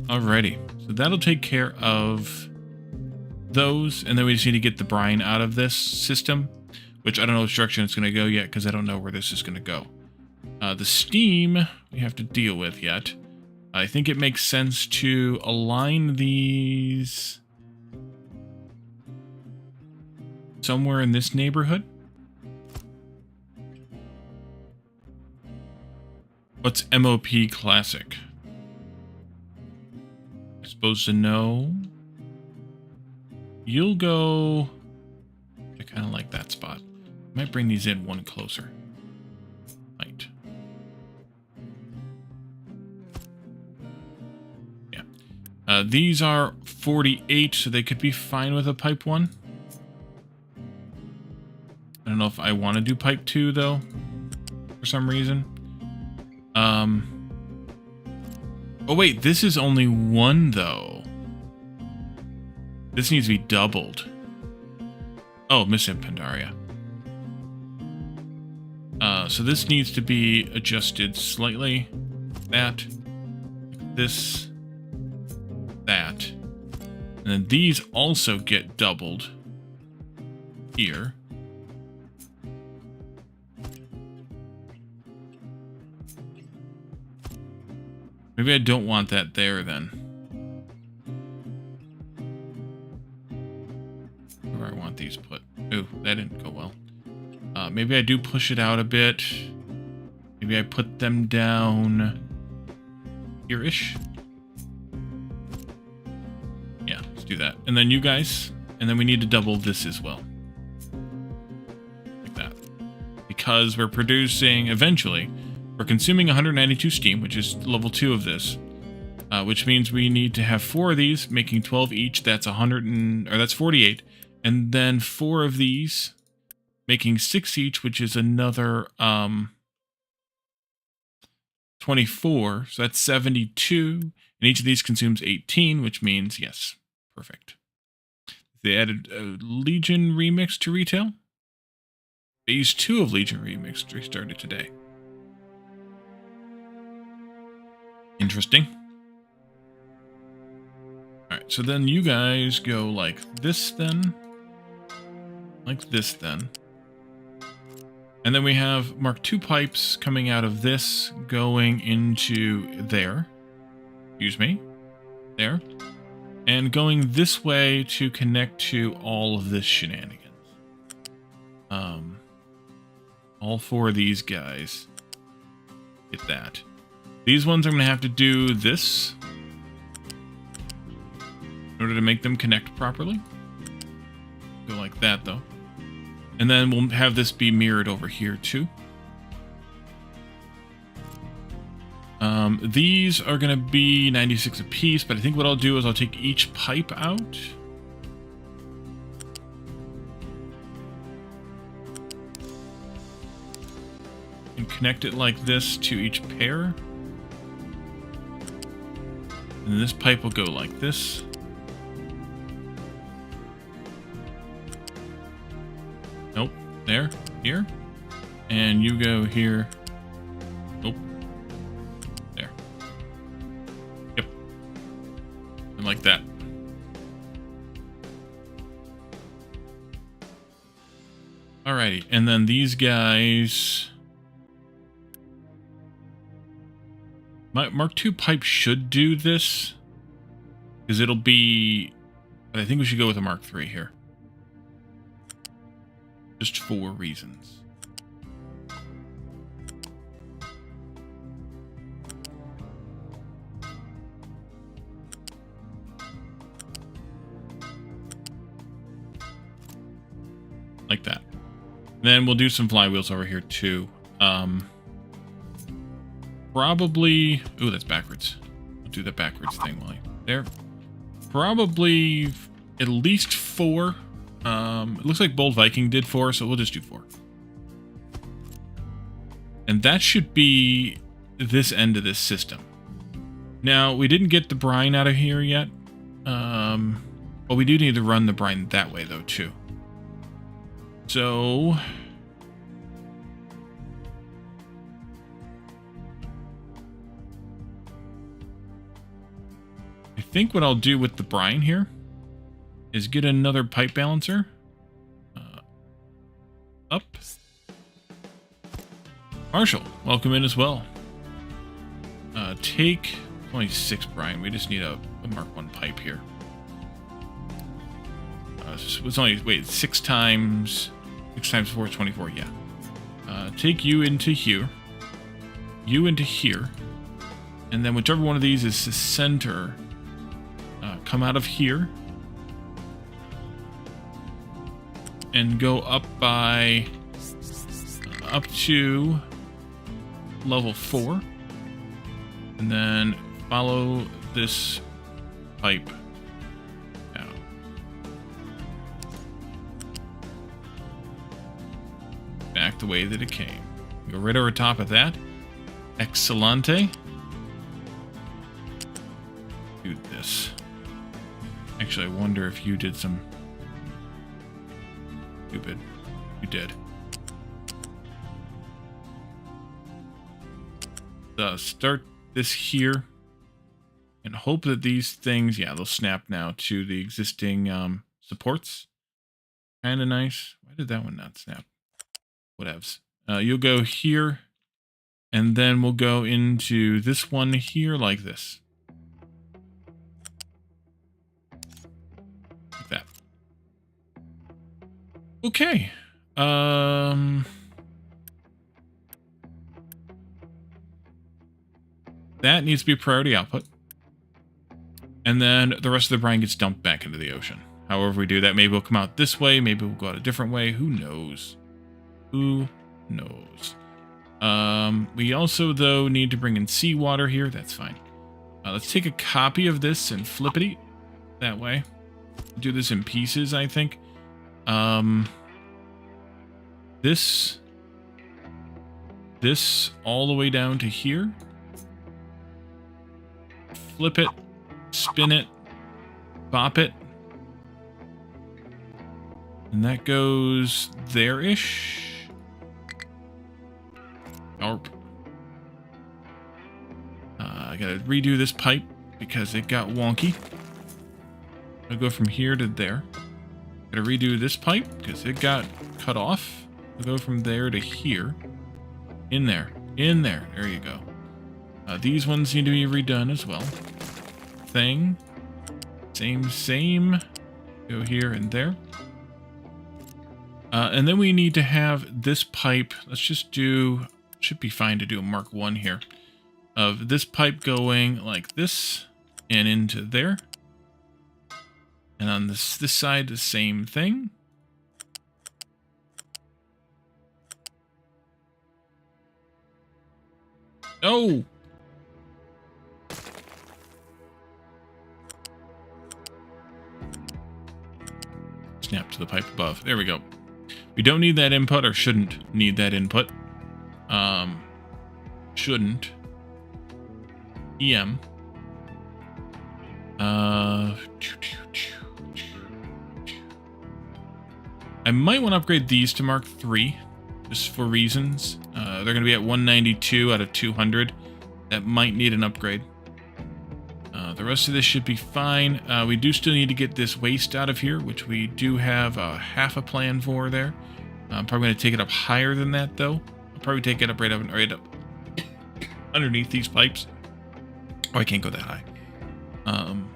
Alrighty. So that'll take care of those. And then we just need to get the brine out of this system. Which I don't know which direction it's going to go yet. Because I don't know where this is going to go. The steam we have to deal with yet. I think it makes sense to align these somewhere in this neighborhood. What's MOP Classic? I'm supposed to know. You'll go... I kind of like that spot. Might bring these in one closer. Might. These are 48, so they could be fine with a pipe 1. I don't know if I want to do pipe 2, though, for some reason. Oh, wait, this is only 1, though. This needs to be doubled. Oh, missing Pandaria. So this needs to be adjusted slightly. That. This. That. And then these also get doubled here. Maybe I don't want that there then. Where I want these put. Ooh, that didn't go well. Maybe I do push it out a bit. Maybe I put them down here-ish. Yeah, let's do that. And then you guys, and then we need to double this as well. Like that. Because we're producing, eventually, we're consuming 192 steam, which is level 2 of this. Which means we need to have 4 of these, making 12 each. That's 48. And then 4 of these, making 6 each, which is another 24. So that's 72. And each of these consumes 18, which means, yes, perfect. They added Legion Remix to retail. Phase 2 of Legion Remix restarted today. Interesting. Alright, so then you guys go like this then. Like this then. And then we have Mark II pipes coming out of this, going into there. Excuse me. There. And going this way to connect to all of this shenanigans. All 4 of these guys. Get that. These ones I'm going to have to do this in order to make them connect properly. Go like that, though. And then we'll have this be mirrored over here, too. These are going to be 96 apiece, but I think what I'll do is I'll take each pipe out. And connect it like this to each pair. And this pipe will go like this. Nope. There. Here. And you go here. Nope. There. Yep. And like that. Alrighty. And then these guys... My Mark II pipe should do this. Because it'll be... But I think we should go with a Mark III here. Just for reasons. Like that. Then we'll do some flywheels over here too. Probably... Ooh, that's backwards. I'll do the backwards thing while there. Probably at least 4. It looks like Bold Viking did 4, so we'll just do 4. And that should be this end of this system. Now, we didn't get the brine out of here yet. But we do need to run the brine that way, though, too. So... I think what I'll do with the brine here is get another pipe balancer. Up. Marshall, welcome in as well. Take only 6 brine. We just need a Mark 1 pipe here. It's only, wait, 6 times 4 is 24, yeah. Take you into here. You into here. And then whichever one of these is the center, come out of here. And go up by... up to level 4. And then follow this pipe out. Back the way that it came. Go right over top of that. Excellente. Do this. Actually, I wonder if you did some... Stupid. You did. Start this here. And hope that these things... Yeah, they'll snap now to the existing supports. Kind of nice. Why did that one not snap? Whatevs. You'll go here. And then we'll go into this one here like this. Like that. Okay. That needs to be priority output. And then the rest of the brine gets dumped back into the ocean. However we do that, maybe we'll come out this way, maybe we'll go out a different way. Who knows? Who knows? We also, though, need to bring in seawater here. That's fine. Let's take a copy of this and flip it that way. Do this in pieces, I think. This all the way down to here. Flip it, spin it, bop it. And that goes there-ish. Oh. I gotta redo this pipe because it got wonky. I'll go from here to there. Gotta redo this pipe because it got cut off. I'll go from there to here. In there. In there. There you go. These ones need to be redone as well. Thing. Same. Go here and there. And then we need to have this pipe. Let's just do... Should be fine to do a Mark 1 here. Of this pipe going like this and into there. And on this side, the same thing. Oh! Snap to the pipe above. There we go. We don't need that input, or shouldn't need that input. Shouldn't. EM. I might want to upgrade these to Mark 3, just for reasons. They're going to be at 192 out of 200. That might need an upgrade. The rest of this should be fine. We do still need to get this waste out of here, which we do have half a plan for there. I'm probably going to take it up higher than that, though. I'll probably take it up right up underneath these pipes. Oh, I can't go that high. Can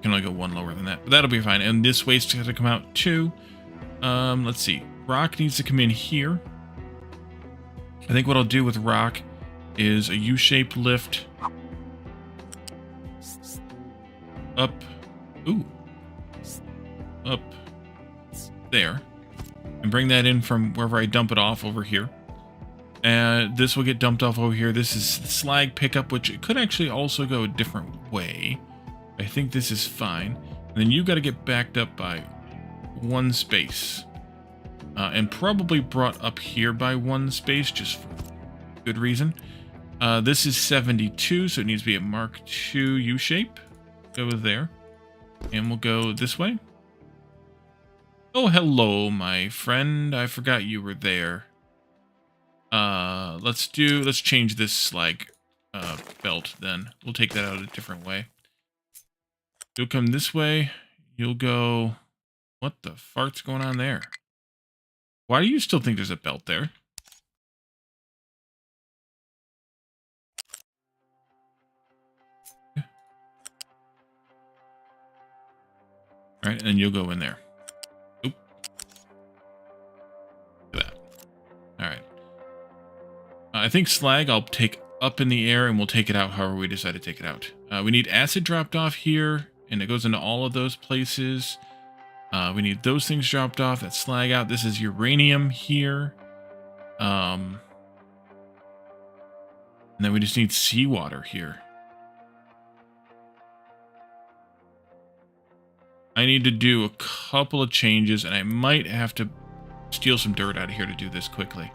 only go one lower than that, but that'll be fine. And this waste has to come out too. Let's see. Rock needs to come in here. I think what I'll do with rock is a U-shaped lift up. Ooh. Up there. And bring that in from wherever I dump it off over here. And this will get dumped off over here. This is the slag pickup, which it could actually also go a different way. I think this is fine. And then you got to get backed up by one space. And probably brought up here by one space, just for good reason. This is 72, so it needs to be a Mark II U-shape. Go there. And we'll go this way. Oh, hello, my friend. I forgot you were there. Let's change this slag belt then. We'll take that out a different way. You'll come this way. You'll go... What the fart's going on there? Why do you still think there's a belt there? All right, and you'll go in there. Oop. Look at that. All right. I think slag I'll take up in the air, and we'll take it out however we decide to take it out. We need acid dropped off here, and it goes into all of those places. We need those things dropped off. That's slag out. This is uranium here. And then we just need seawater here. I need to do a couple of changes, and I might have to steal some dirt out of here to do this quickly.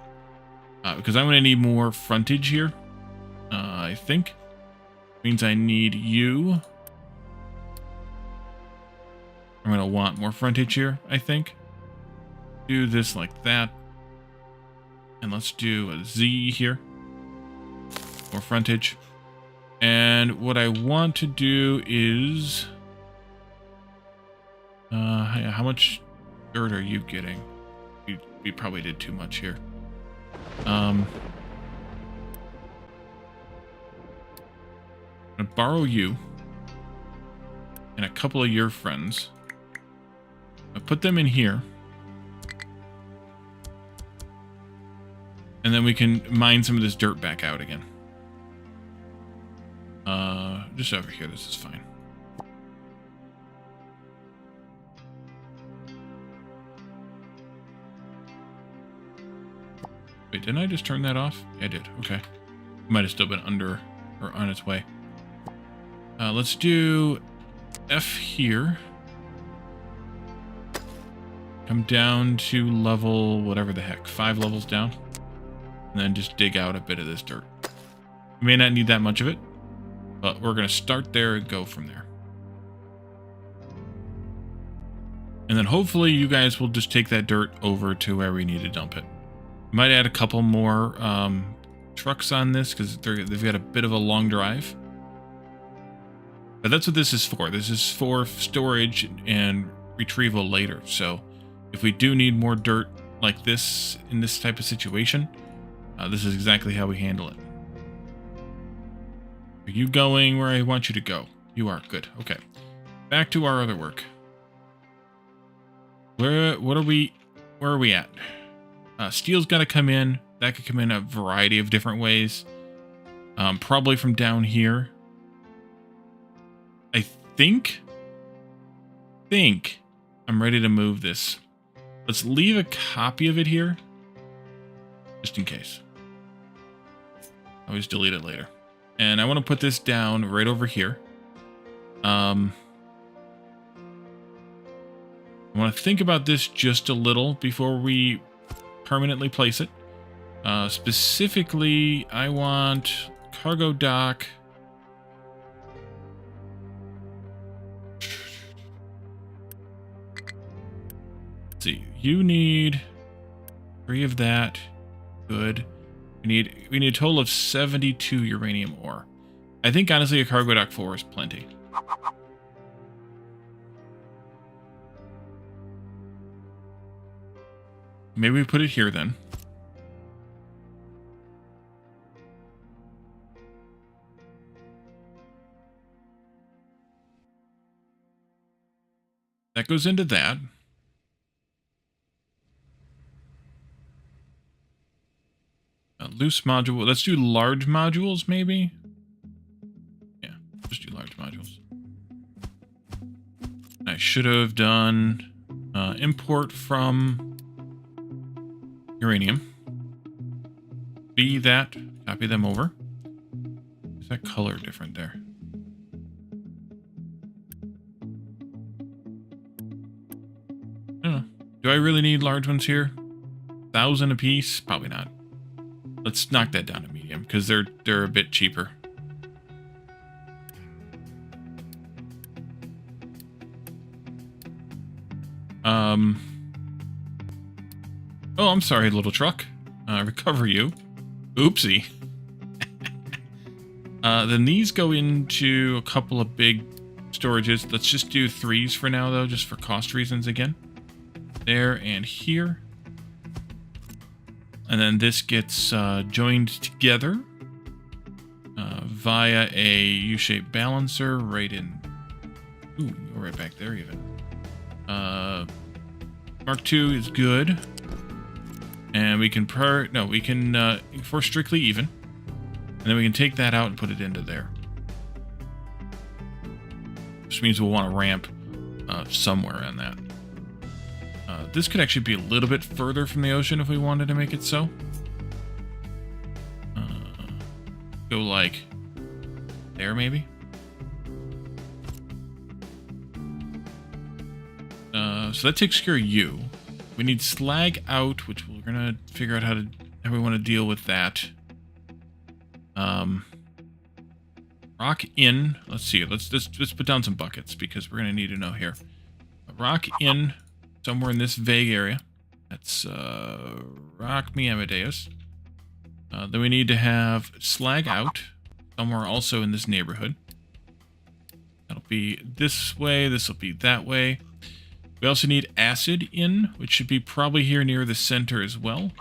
Because I'm going to need more frontage here, I think. Means I need you. I'm going to want more frontage here, I think. Do this like that. And let's do a Z here. More frontage. And what I want to do is... how much dirt are you getting? We probably did too much here. I'm gonna borrow you and a couple of your friends. I put them in here, and then we can mine some of this dirt back out again. Just over here. This is fine. Wait, didn't I just turn that off? Yeah, I did. Okay. Might have still been under or on its way. Let's do F here. Come down to level whatever the heck, 5 levels down. And then just dig out a bit of this dirt. We may not need that much of it, but we're going to start there and go from there. And then hopefully you guys will just take that dirt over to where we need to dump it. Might add a couple more trucks on this because they've got a bit of a long drive. But that's what this is for. This is for storage and retrieval later. So if we do need more dirt like this in this type of situation, this is exactly how we handle it. Are you going where I want you to go? You are. Good. Okay. Back to our other work. Where are we at? Steel's got to come in. That could come in a variety of different ways. Probably from down here. I think I'm ready to move this. Let's leave a copy of it here. Just in case. Always delete it later. And I want to put this down right over here. I want to think about this just a little before we permanently place it. Specifically, I want cargo dock. Let's see. You need 3 of that. Good. We need a total of 72 uranium ore. I think honestly a cargo dock 4 is plenty. Maybe we put it here then. That goes into that. Loose module. Let's do large modules, maybe? Yeah, just do large modules. I should have done import from uranium. Be that. Copy them over. Is that color different there? I don't know. Do I really need large ones here? 1,000 a piece? Probably not. Let's knock that down to medium because they're a bit cheaper. Oh, I'm sorry, little truck. Recover you. Oopsie. Then these go into a couple of big storages. Let's just do 3s for now, though, just for cost reasons again. There and here. And then this gets joined together via a U-shaped balancer right in. Ooh, go right back there even. Mark II is good. And we can for strictly even. And then we can take that out and put it into there. Which means we'll want to ramp somewhere on that. This could actually be a little bit further from the ocean if we wanted to make it so. Go like there maybe. So that takes care of you. We need slag out, which we're gonna figure out how we want to deal with that. Rock in. Let's see. Let's put down some buckets because we're gonna need to know here. Rock in somewhere in this vague area. That's Rock me Amadeus. Then we need to have slag out somewhere also in this neighborhood. That'll be this way. This will be that way. We also need acid in, which should be probably here near the center as well.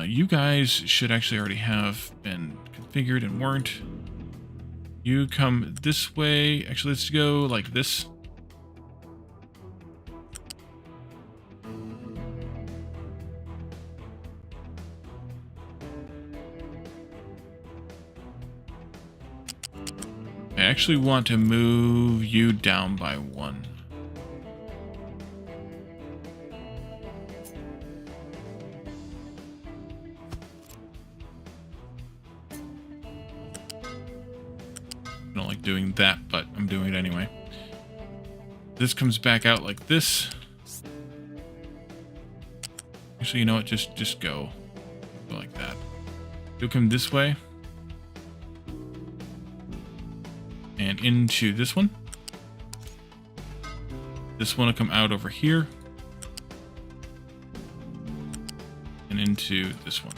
You guys should actually already have been configured and weren't. You come this way. Actually, let's go like this. actually want to move you down by 1. I don't like doing that, but I'm doing it anyway. This comes back out like this. Actually, you know what? Just go like that. You'll come this way. And into this one. This one will come out over here. And into this one.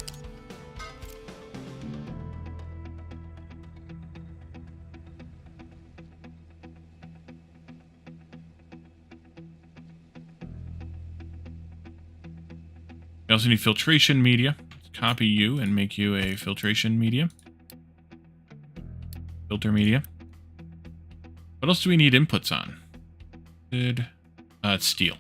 We also need filtration media. Let's copy you and make you a filtration media. Filter media. What else do we need inputs on? It's steel.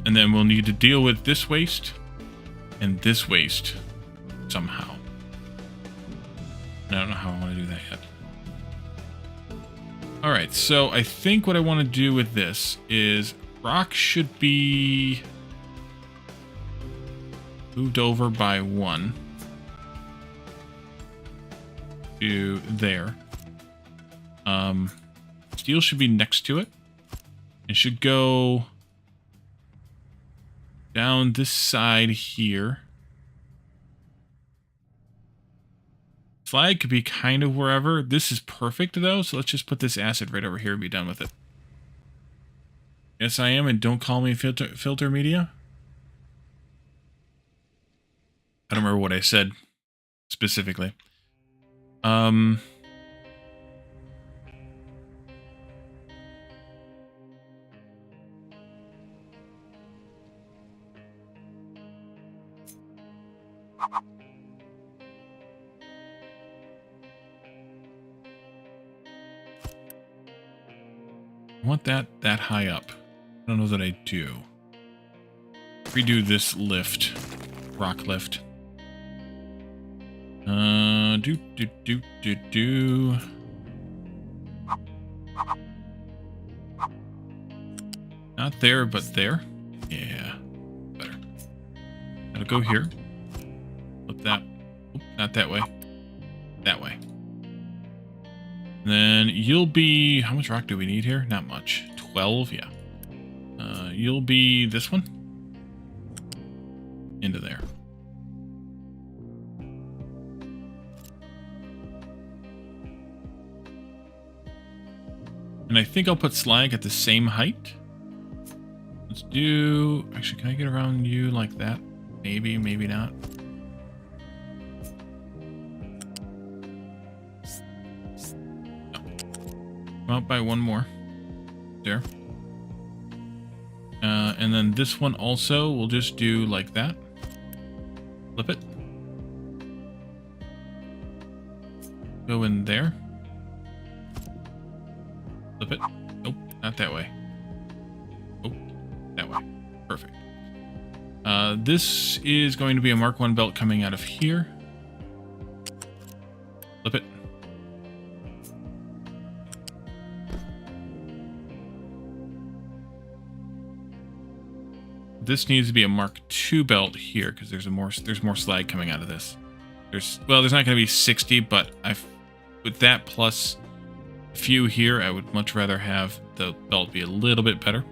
And then we'll need to deal with this waste and this waste somehow. And I don't know how I want to do that yet. Alright, so I think what I want to do with this is rock should be moved over by 1 to there. Steel should be next to it. It should go down this side here. Slag could be kind of wherever. This is perfect though, so let's just put this acid right over here and be done with it. Yes, I am, and don't call me filter media. I don't remember what I said specifically. I want that high up. I don't know that I do. Redo this lift. Rock lift. Do. Not there, but there. Yeah. Better. Gotta go here. Flip that. Oop, not that way. That way. And then you'll be... How much rock do we need here? Not much. 12? Yeah. You'll be this one. Into there. And I think I'll put slag at the same height. Let's do... Actually, can I get around you like that? Maybe, maybe not. Come out by 1 more. There. And then this one also, we'll just do like that. Flip it. Go in there. Flip it. Nope, not that way. Oh, that way. Perfect. This is going to be a Mark 1 belt coming out of here. Flip it. This needs to be a Mark II belt here because there's more slag coming out of this. There's not going to be 60, but with that plus a few here, I would much rather have the belt be a little bit better.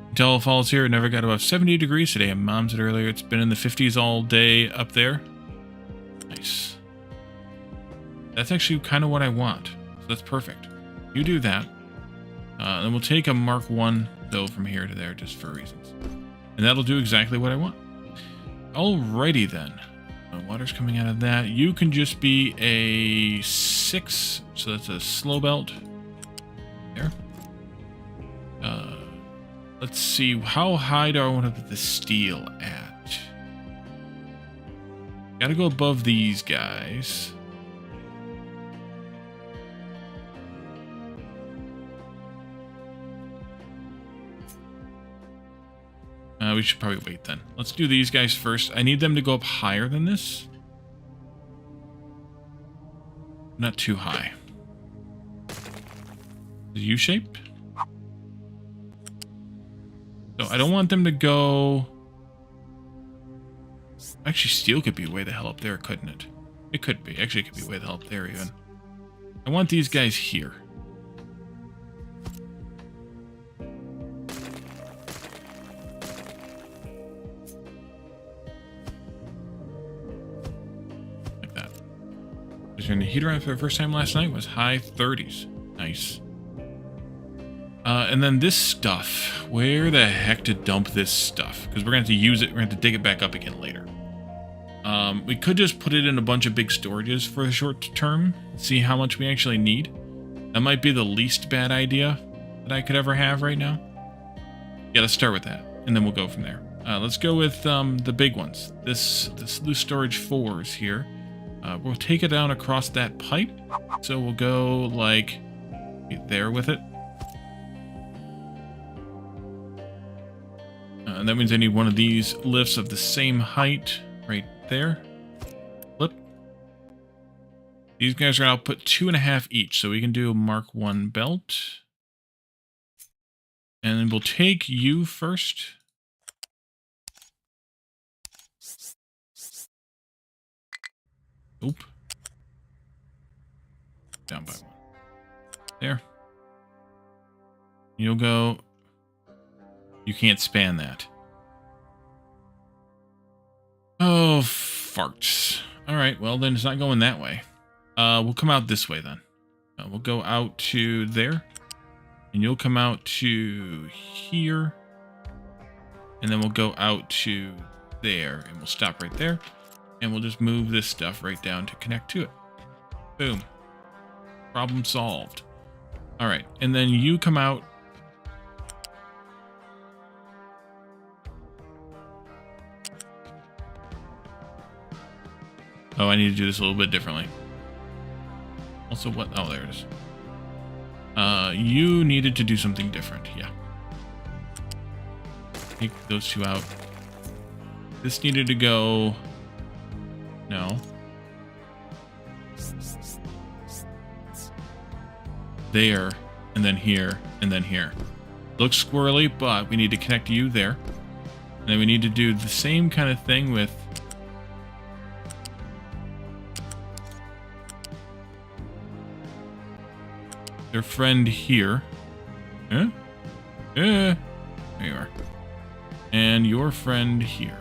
Until Falls here, it never got above 70 degrees today. And Mom said earlier it's been in the 50s all day up there. Nice. That's actually kind of what I want. So that's perfect. You do that. Then we'll take a Mark 1 though from here to there just for reasons. And that'll do exactly what I want. Alrighty then. Water's coming out of that. You can just be a 6. So that's a slow belt. There. Let's see. How high do I want to put the steel at? Gotta go above these guys. We should probably wait then. Let's do these guys first. I need them to go up higher than this. Not too high. U-shape. So I don't want them to go... Actually, steel could be way the hell up there, couldn't it? It could be. Actually, it could be way the hell up there, even. I want these guys here. Like that. Turning the heater on for the first time last night was high 30s. Nice. And then this stuff. Where the heck to dump this stuff? Because we're going to have to use it. We're going to have to dig it back up again later. We could just put it in a bunch of big storages for the short term. See how much we actually need. That might be the least bad idea that I could ever have right now. Yeah, let's start with that. And then we'll go from there. Let's go with the big ones. This loose storage 4s here. We'll take it down across that pipe. So we'll go like there with it. And that means I need one of these lifts of the same height right there. Flip. These guys are going to output 2.5 each, so we can do a Mark 1 belt. And then we'll take you first. Oop. Down by 1. There. You'll go... You can't span that. Oh, farts. Alright, well then it's not going that way. We'll come out this way then. We'll go out to there. And you'll come out to here. And then we'll go out to there. And we'll stop right there. And we'll just move this stuff right down to connect to it. Boom. Problem solved. Alright, and then you come out. Oh, I need to do this a little bit differently. Also, what? Oh, there it is. You needed to do something different. Yeah. Take those two out. This needed to go... No. There, and then here, and then here. Looks squirrely, but we need to connect you there. And then we need to do the same kind of thing with... their friend here. Huh? There you are. And your friend here.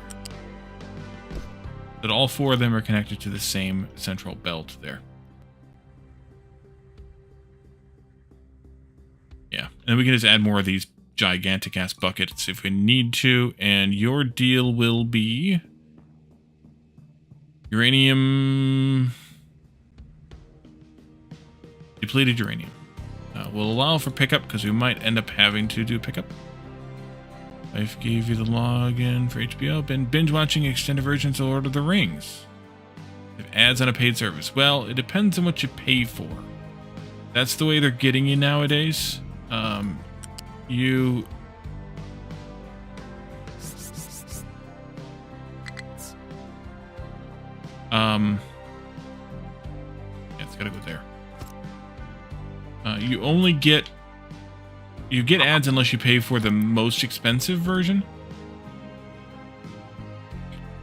But all 4 of them are connected to the same central belt there. Yeah. And we can just add more of these gigantic ass buckets if we need to. And your deal will be uranium. Depleted uranium. We'll allow for pickup because we might end up having to do pickup. I gave you the login for HBO. Been binge watching extended versions of Lord of the Rings. If ads on a paid service. Well, it depends on what you pay for. That's the way they're getting you nowadays. Yeah, it's gotta go there. You only get... You get ads unless you pay for the most expensive version.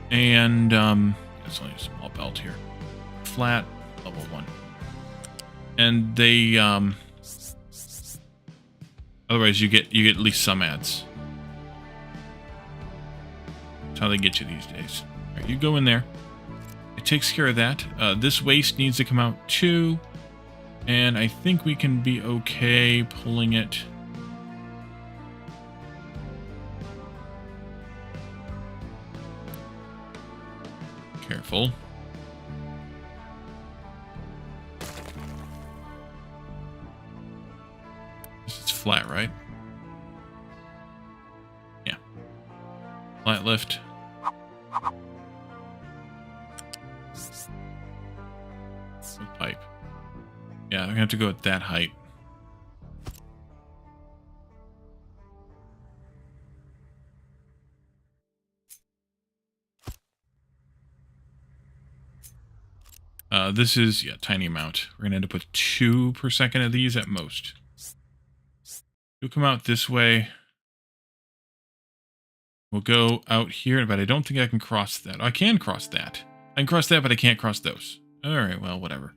And, it's only a small belt here. Flat, level 1. And they, otherwise you get at least some ads. That's how they get you these days. Alright, you go in there. It takes care of that. This waste needs to come out too. And I think we can be okay pulling it. Careful. This is flat, right? Yeah. Flat lift. pipe. Yeah, I'm gonna have to go at that height. This is, yeah, tiny amount. We're gonna end up with 2 per second of these at most. You'll come out this way. We'll go out here, but I don't think I can cross that. I can cross that. I can cross that, but I can't cross those. All right, well, whatever.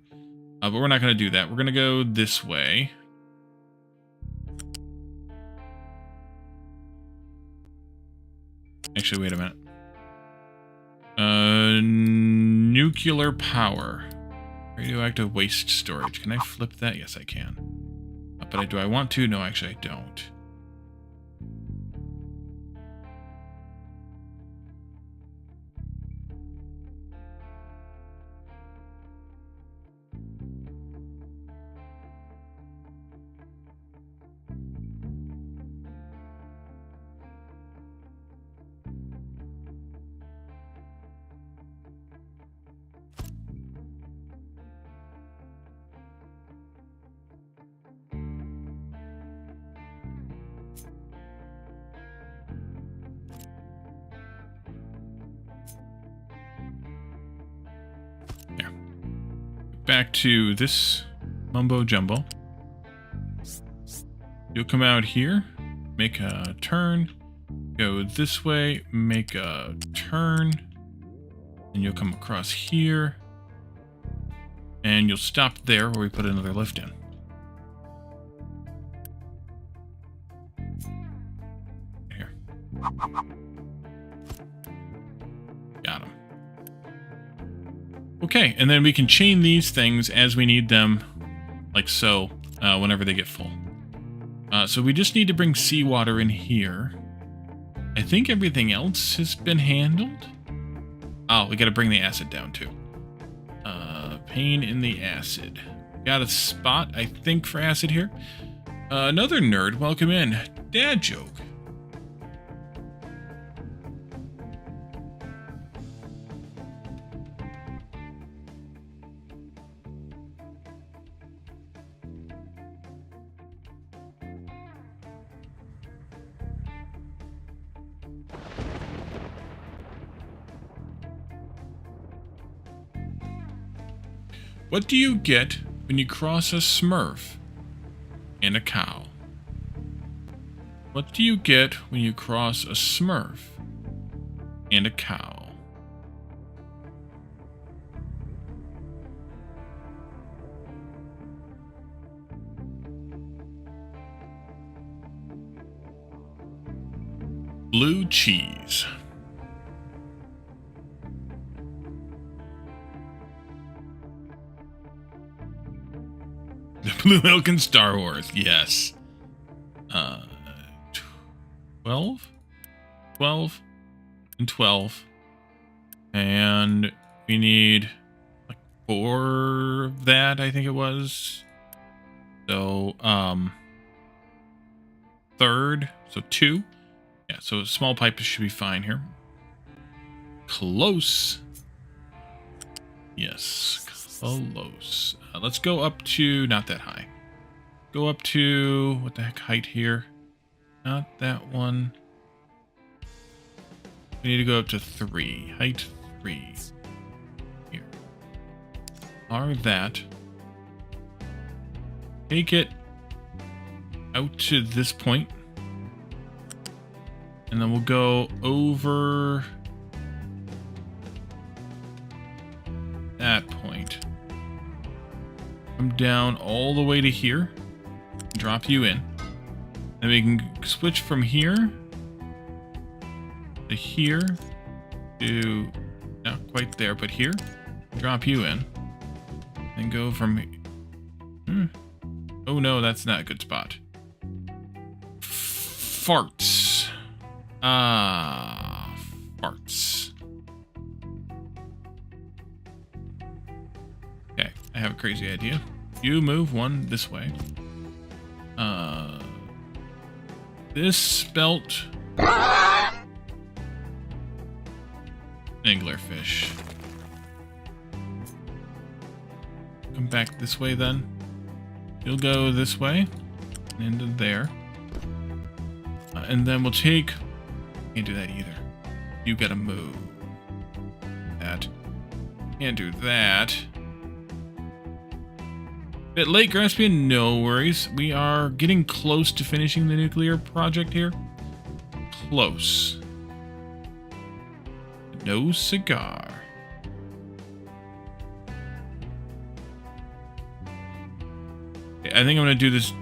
But we're not going to do that. We're going to go this way. Actually, wait a minute. Nuclear power. Radioactive waste storage. Can I flip that? Yes, I can. But do I want to? No, actually, I don't. Back to this mumbo jumbo. You'll come out here, make a turn, go this way, make a turn, and you'll come across here, and you'll stop there where we put another lift in. Here. Got him. Okay, and then we can chain these things as we need them, like so, whenever they get full. So we just need to bring seawater in here. I think everything else has been handled. Oh, we got to bring the acid down too. Pain in the acid. Got a spot, I think, for acid here. Another nerd, welcome in. Dad joke. What do you get when you cross a Smurf and a cow? What do you get when you cross a Smurf and a cow? Blue cheese. The blue milk in Star Wars, yes. 12? 12 and 12. And we need like 4 of that, I think it was. So, third, so 2. Yeah, so a small pipe should be fine here. Close. Yes, close. Let's go up to, not that high. Go up to, what the heck height here? Not that one. We need to go up to 3. Height 3. Here. Are that. Take it out to this point. And then we'll go over that point. Come down all the way to here. Drop you in. Then we can switch from here to here to not quite there, but here. Drop you in. And go from... Oh no, that's not a good spot. Farts. Farts. Okay, I have a crazy idea. You move one this way. This spelt anglerfish. Come come back this way then. You'll go this way and into there. And then we'll take... Can't do that either. You gotta move. That. Can't do that. Bit late, Graspian? No worries. We are getting close to finishing the nuclear project here. Close. No cigar. Okay, I think I'm going to do this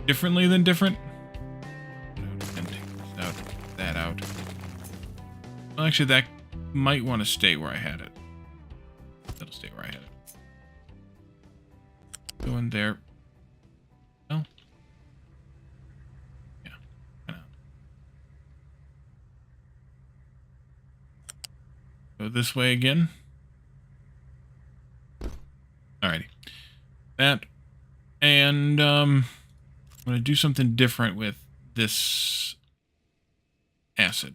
differently than different. And take this out, that out. Well, actually, that might want to stay where I had it. That'll stay where I had it. Go in there. No. Yeah. Kind of. Go this way again. Alrighty. That. And I'm going to do something different with this acid.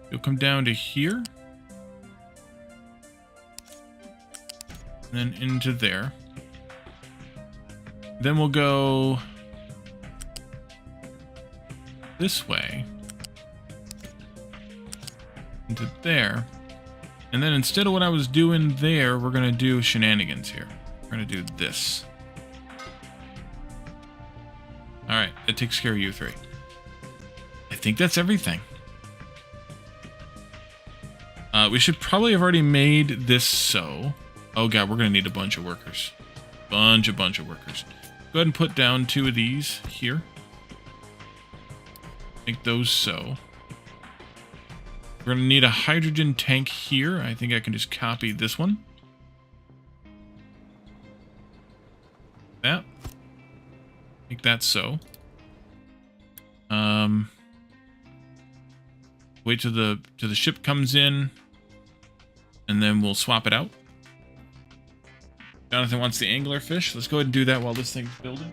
You'll come down to here. And then into there. Then we'll go this way. Into there. And then instead of what I was doing there, we're going to do shenanigans here. We're going to do this. Alright, that takes care of you three. I think that's everything. We should probably have already made this so. Oh god, we're going to need a bunch of workers. Bunch of workers. Go ahead and put down 2 of these here. Make those so. We're going to need a hydrogen tank here. I think I can just copy this one. That. Make that so. Wait till the ship comes in. And then we'll swap it out. Jonathan wants the anglerfish. Let's go ahead and do that while this thing's building.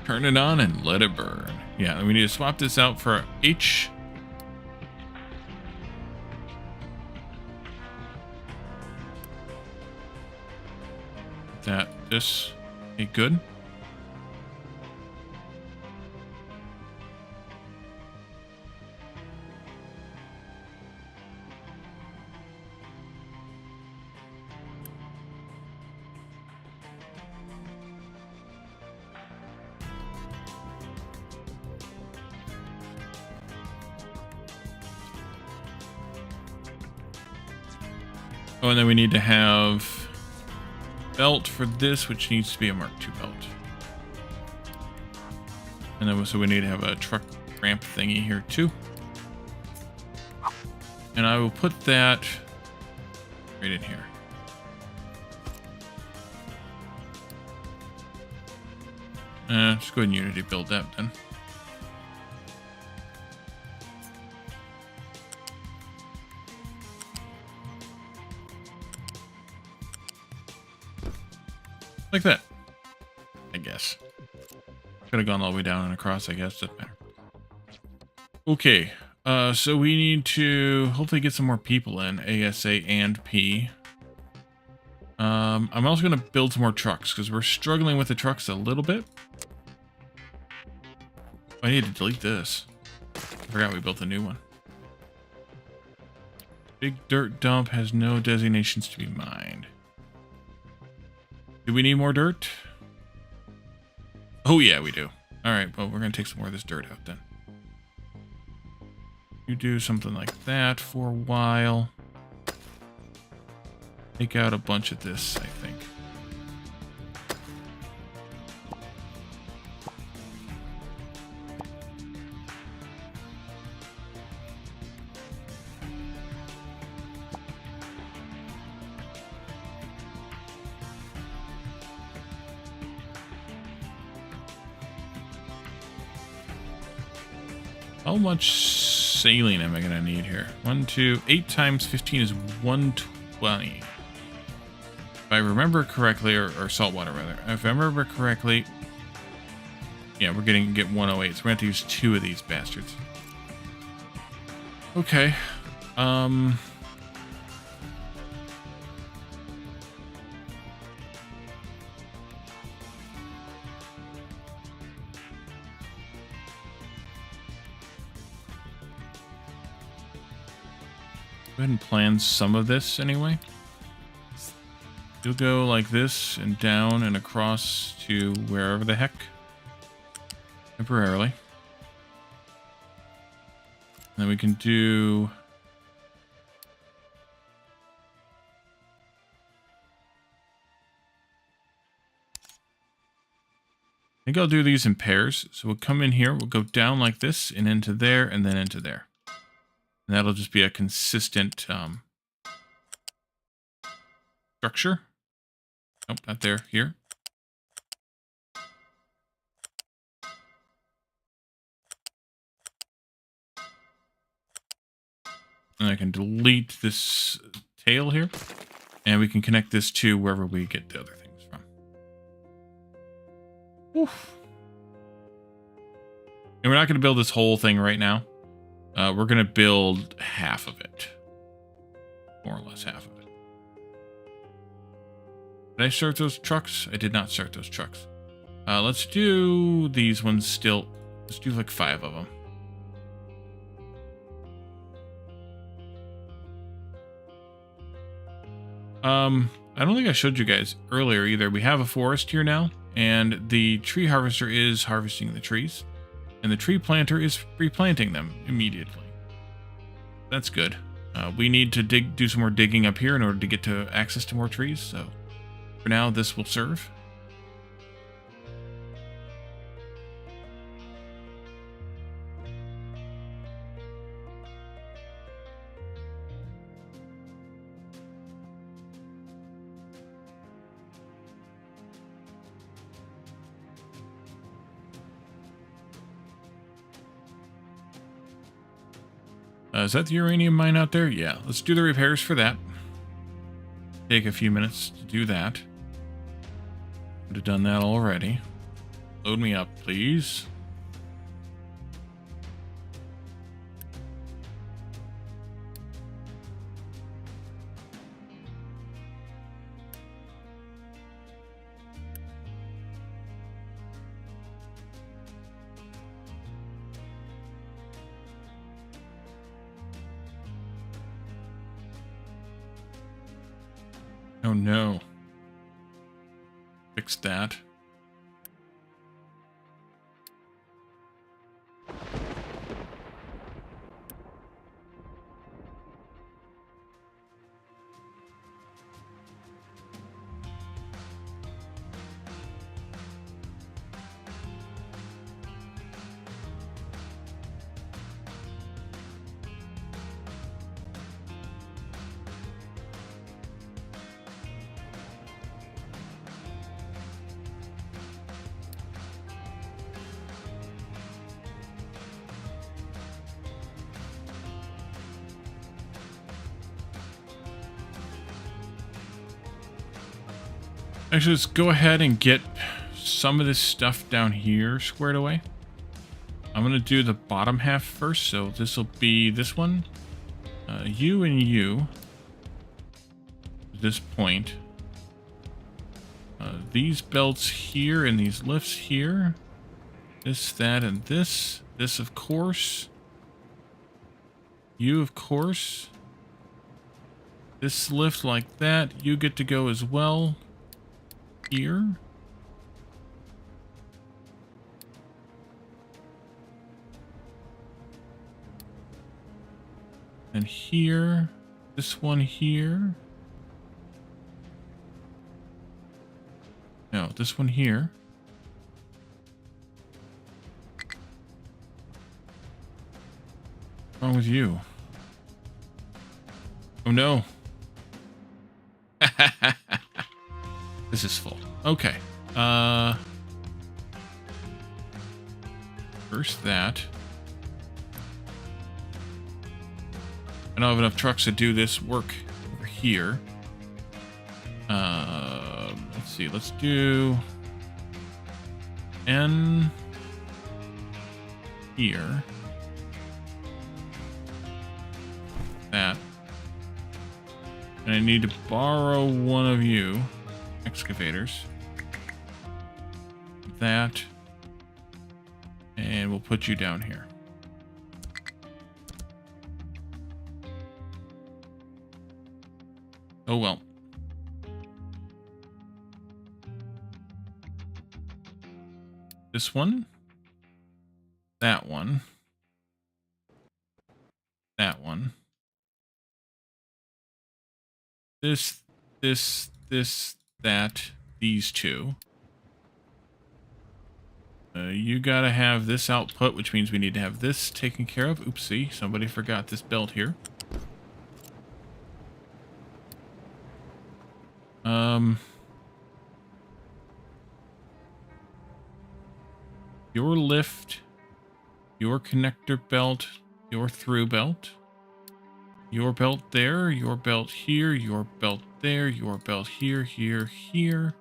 Turn it on and let it burn. Yeah, we need to swap this out for H. This. Okay, good. Oh, and then we need to have belt for this, which needs to be a Mark II belt. And then so we need to have a truck ramp thingy here too. And I will put that right in here. Just go ahead and Unity build that then. Like that, I guess. Could have gone all the way down and across, I guess. Doesn't matter. Okay, so we need to hopefully get some more people in, ASA and P. I'm also going to build some more trucks, because we're struggling with the trucks a little bit. I need to delete this. I forgot we built a new one. Big dirt dump has no designations to be mined. Do we need more dirt? Oh yeah, we do. Alright, well, we're going to take some more of this dirt out then. You do something like that for a while. Take out a bunch of this, I think. How much saline am I going to need here? 1, 2, 8 times 15 is 120. If I remember correctly, or saltwater rather. If I remember correctly, yeah, we're going to get 108. So we're going to have to use 2 of these bastards. Okay. Go ahead and plan some of this anyway. You'll go like this and down and across to wherever the heck. Temporarily. And then we can do... I think I'll do these in pairs. So we'll come in here, we'll go down like this and into there and then into there. And that'll just be a consistent structure. Nope, not there, here. And I can delete this tail here. And we can connect this to wherever we get the other things from. Oof. And we're not going to build this whole thing right now. We're going to build half of it. More or less half of it. Did I start those trucks? I did not start those trucks. Let's do these ones still. Let's do like 5 of them. I don't think I showed you guys earlier either. We have a forest here now, and the tree harvester is harvesting the trees, and the tree planter is replanting them immediately. That's good. We need to do some more digging up here in order to get to access to more trees, so for now this will serve. Is that the uranium mine out there? Yeah, let's do the repairs for that. Take a few minutes to do that. Would have done that already. Load me up, please. Oh no. Fix that. Actually, let's go ahead and get some of this stuff down here squared away. I'm going to do the bottom half first, so this will be this one. You and you. At this point. These belts here and these lifts here. This, that, and this. This, of course. You, of course. This lift like that. You get to go as well. Here. And here. This one here. No, this one here. What's wrong with you? Oh no. This is full. Okay. First that. don't have enough trucks to do this work over here. Let's see. Let's do N here. That. And I need to borrow one of you excavators. That. And we'll put you down here. Oh well. This one. That one. That one. This, that, these two. You gotta have this output, which means we need to have this taken care of. Oopsie, somebody forgot this belt here. Your lift, your connector belt, your through belt, your belt there, your belt here, your belt there, your belt here, here, here,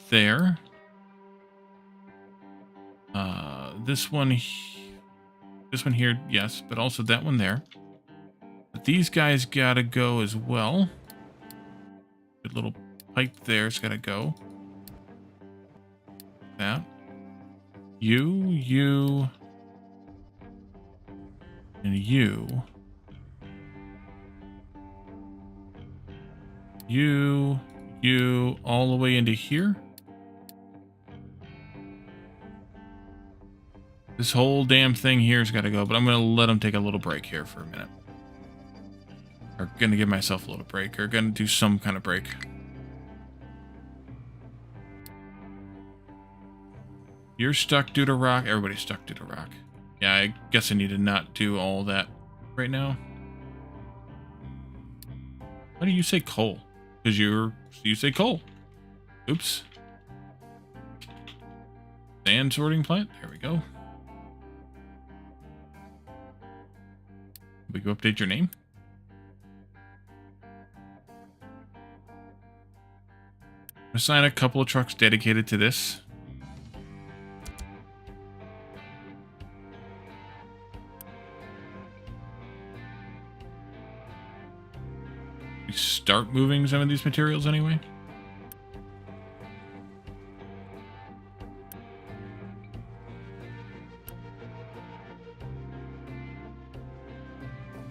there. This one here, yes, but also that one there. But these guys gotta go as well. Good little pipe there's gotta go. That. You, and you. You, all the way into here. This whole damn thing here's got to go, but I'm going to let them take a little break here for a minute. Or going to give myself a little break, or going to do some kind of break. You're stuck due to rock. Everybody's stuck due to rock. Yeah, I guess I need to not do all that right now. Why do you say coal? Because you say coal. Oops. Sand sorting plant. There we go. We go update your name. Assign a couple of trucks dedicated to this. We start moving some of these materials anyway.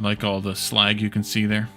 Like all the slag you can see there.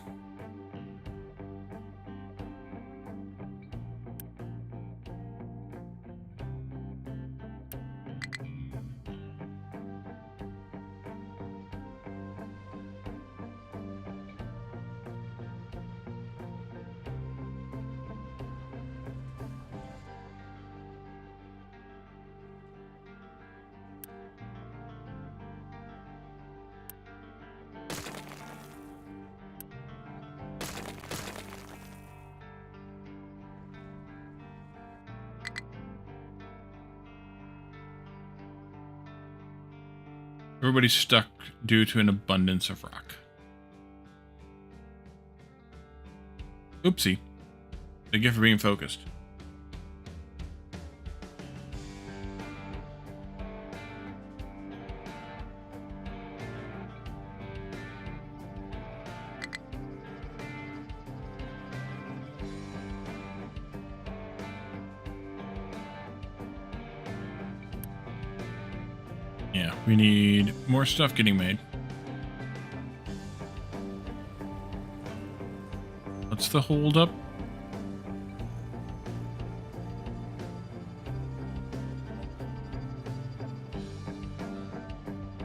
Everybody's stuck due to an abundance of rock. Oopsie. Thank you for being focused. Yeah, we need more stuff getting made. What's the holdup?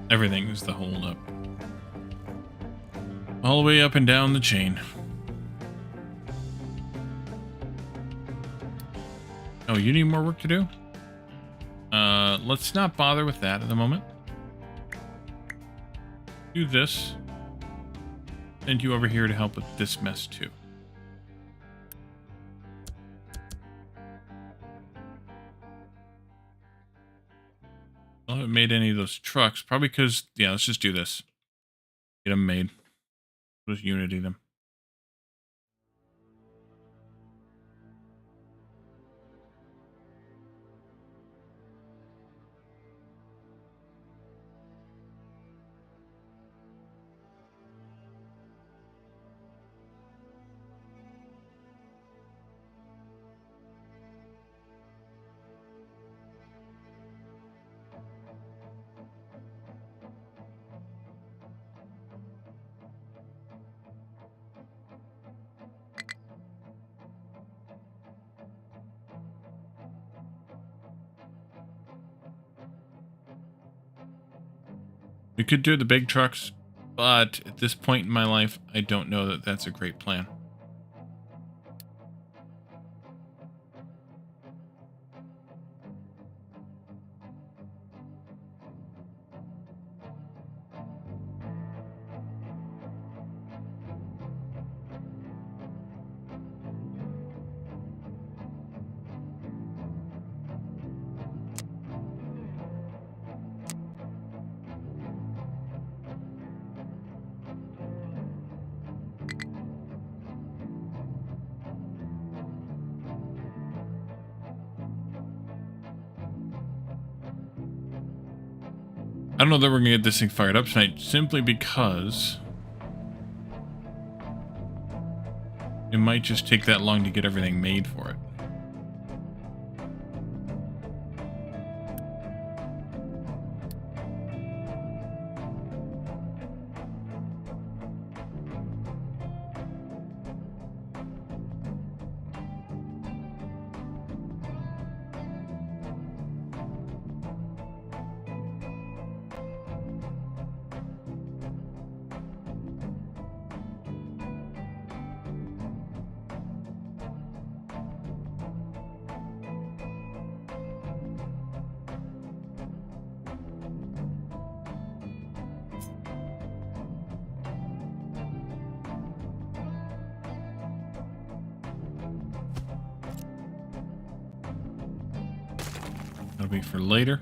Everything is the holdup. All the way up and down the chain. Oh, you need more work to do? Let's not bother with that at the moment. Do this. Send you over here to help with this mess too. I haven't made any of those trucks. Probably because, yeah, let's just do this. Get them made. Just Unity them. We could do the big trucks, but at this point in my life, I don't know that that's a great plan. I don't know that we're gonna get this thing fired up tonight, simply because it might just take that long to get everything made for it. That'll be for later.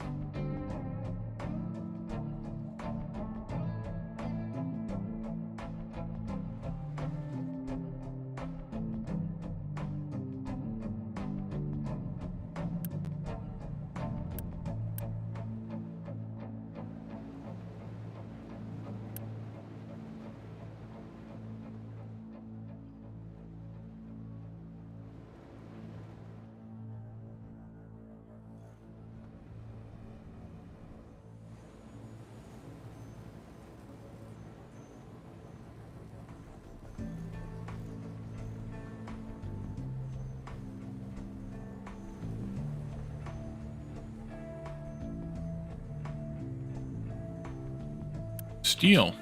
Steel.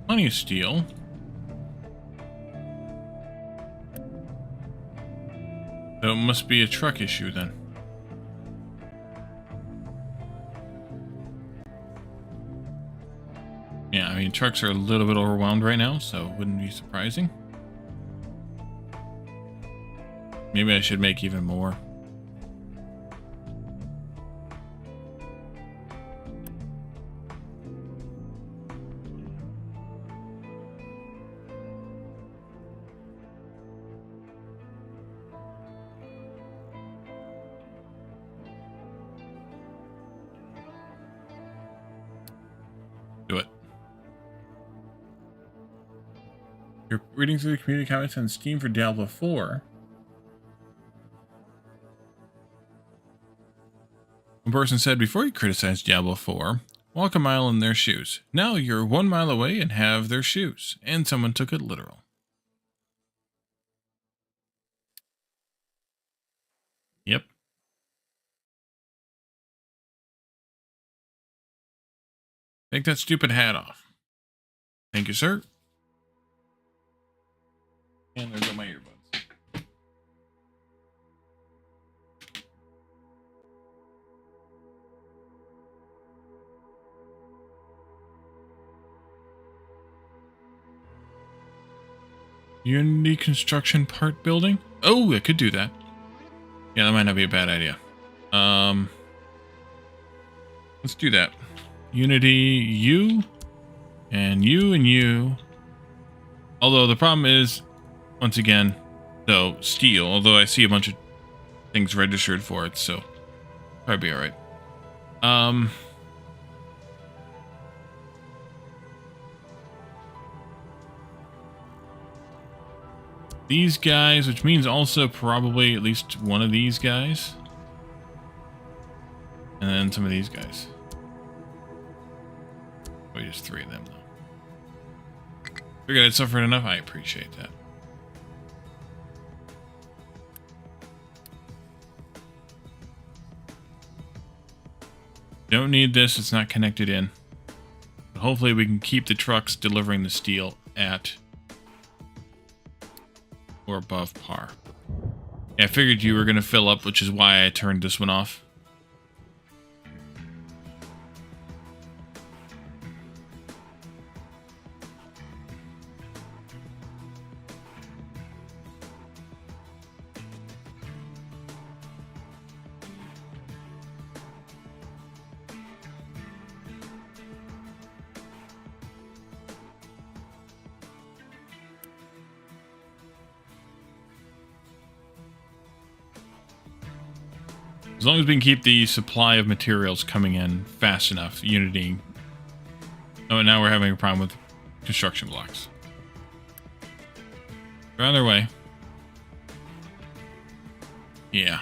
Plenty of steel. So it must be a truck issue then. Yeah, I mean, trucks are a little bit overwhelmed right now, so it wouldn't be surprising. Maybe I should make even more. Do it. You're reading through the community comments on Steam for Diablo 4. One person said, before you criticize Diablo 4, walk a mile in their shoes. Now you're 1 mile away and have their shoes. And someone took it literal. Yep. Take that stupid hat off. Thank you, sir. And there go my earbuds. Unity construction part building? Oh, I could do that. Yeah, that might not be a bad idea. Let's do that. Unity, you, and you, and you. Although the problem is, once again, though, steel. Although I see a bunch of things registered for it, so probably be alright. These guys, which means also probably at least one of these guys. And then some of these guys. Wait, just 3 of them, though. Figured I'd suffered enough. I appreciate that. Don't need this. It's not connected in. But hopefully we can keep the trucks delivering the steel at or above par. Yeah, I figured you were going to fill up, which is why I turned this one off. As long as we can keep the supply of materials coming in fast enough, Unity. Oh, and now we're having a problem with construction blocks. They're on their way. Yeah.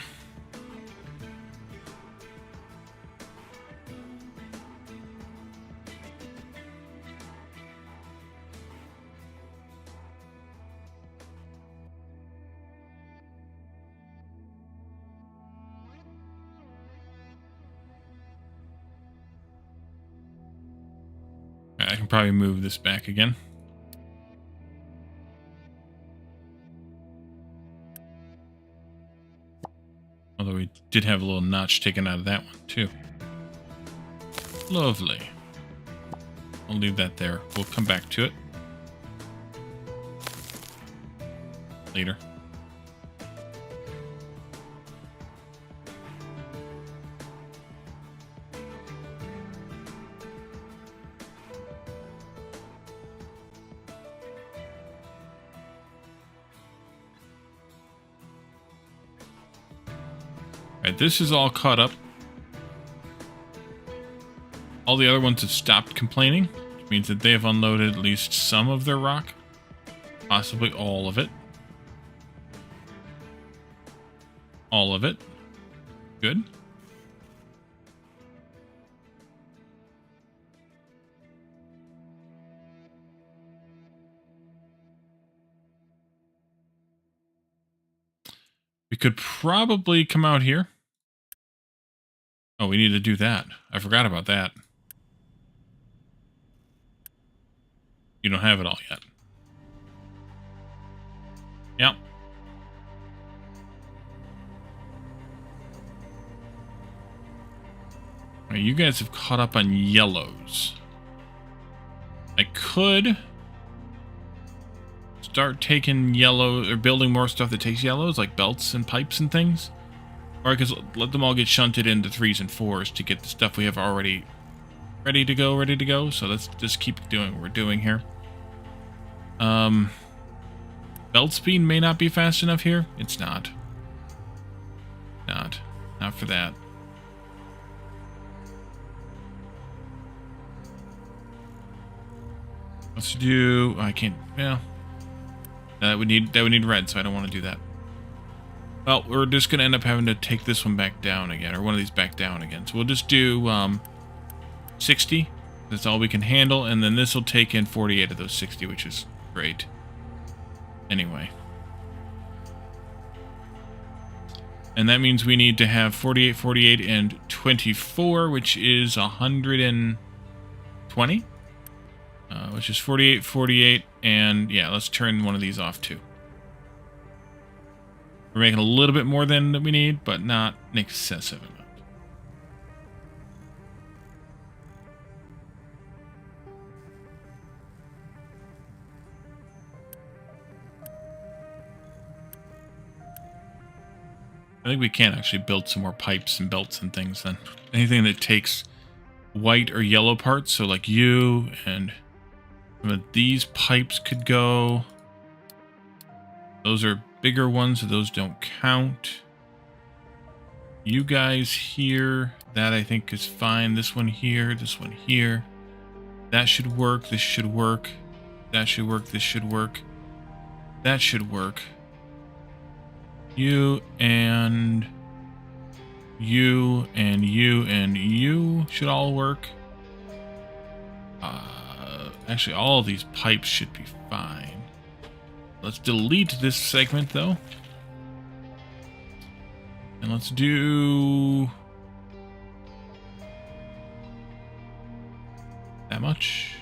I can probably move this back again. Although we did have a little notch taken out of that one, too. Lovely. I'll leave that there. We'll come back to it later. Alright, this is all caught up. All the other ones have stopped complaining, which means that they have unloaded at least some of their rock. Possibly all of it. All of it. Good. We could probably come out here. Oh, we need to do that. I forgot about that. You don't have it all yet. Yep. Right, you guys have caught up on yellows. I could start taking yellow or building more stuff that takes yellows, like belts and pipes and things. Or I could let them all get shunted into 3s and 4s to get the stuff we have already ready to go. So let's just keep doing what we're doing here. Belt speed may not be fast enough here. It's not. Not for that. Let's do. I can't. Yeah. That would need red, so I don't want to do that. Well, we're just going to end up having to take this one back down again, or one of these back down again. So we'll just do 60. That's all we can handle, and then this will take in 48 of those 60, which is great. Anyway. And that means we need to have 48, 48, and 24, which is 120. Which is 48, 48, and yeah, let's turn one of these off too. We're making a little bit more than we need, but not an excessive amount. I think we can actually build some more pipes and belts and things then. Anything that takes white or yellow parts. So like you and some of these pipes could go. Those are bigger ones, so those don't count. You guys here, that I think is fine. This one here, this one here. That should work, this should work. That should work, this should work. That should work. You and you and you and you should all work. Actually, all of these pipes should be fine. Let's delete this segment, though. And let's do that much.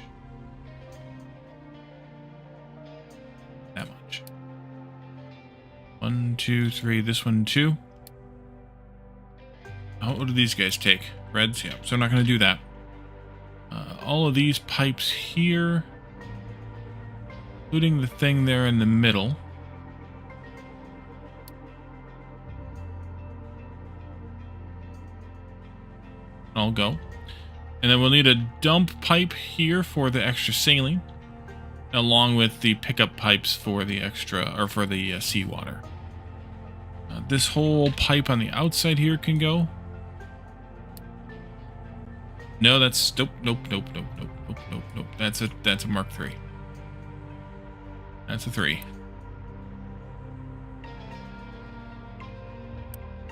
That much. 1, 2, 3. This one, 2. What do these guys take? Reds? Yeah, so I'm not going to do that. All of these pipes here, including the thing there in the middle. I'll go. And then we'll need a dump pipe here for the extra saline, along with the pickup pipes for the extra, or for the seawater. This whole pipe on the outside here can go. No, that's nope. That's a Mark III. That's a 3.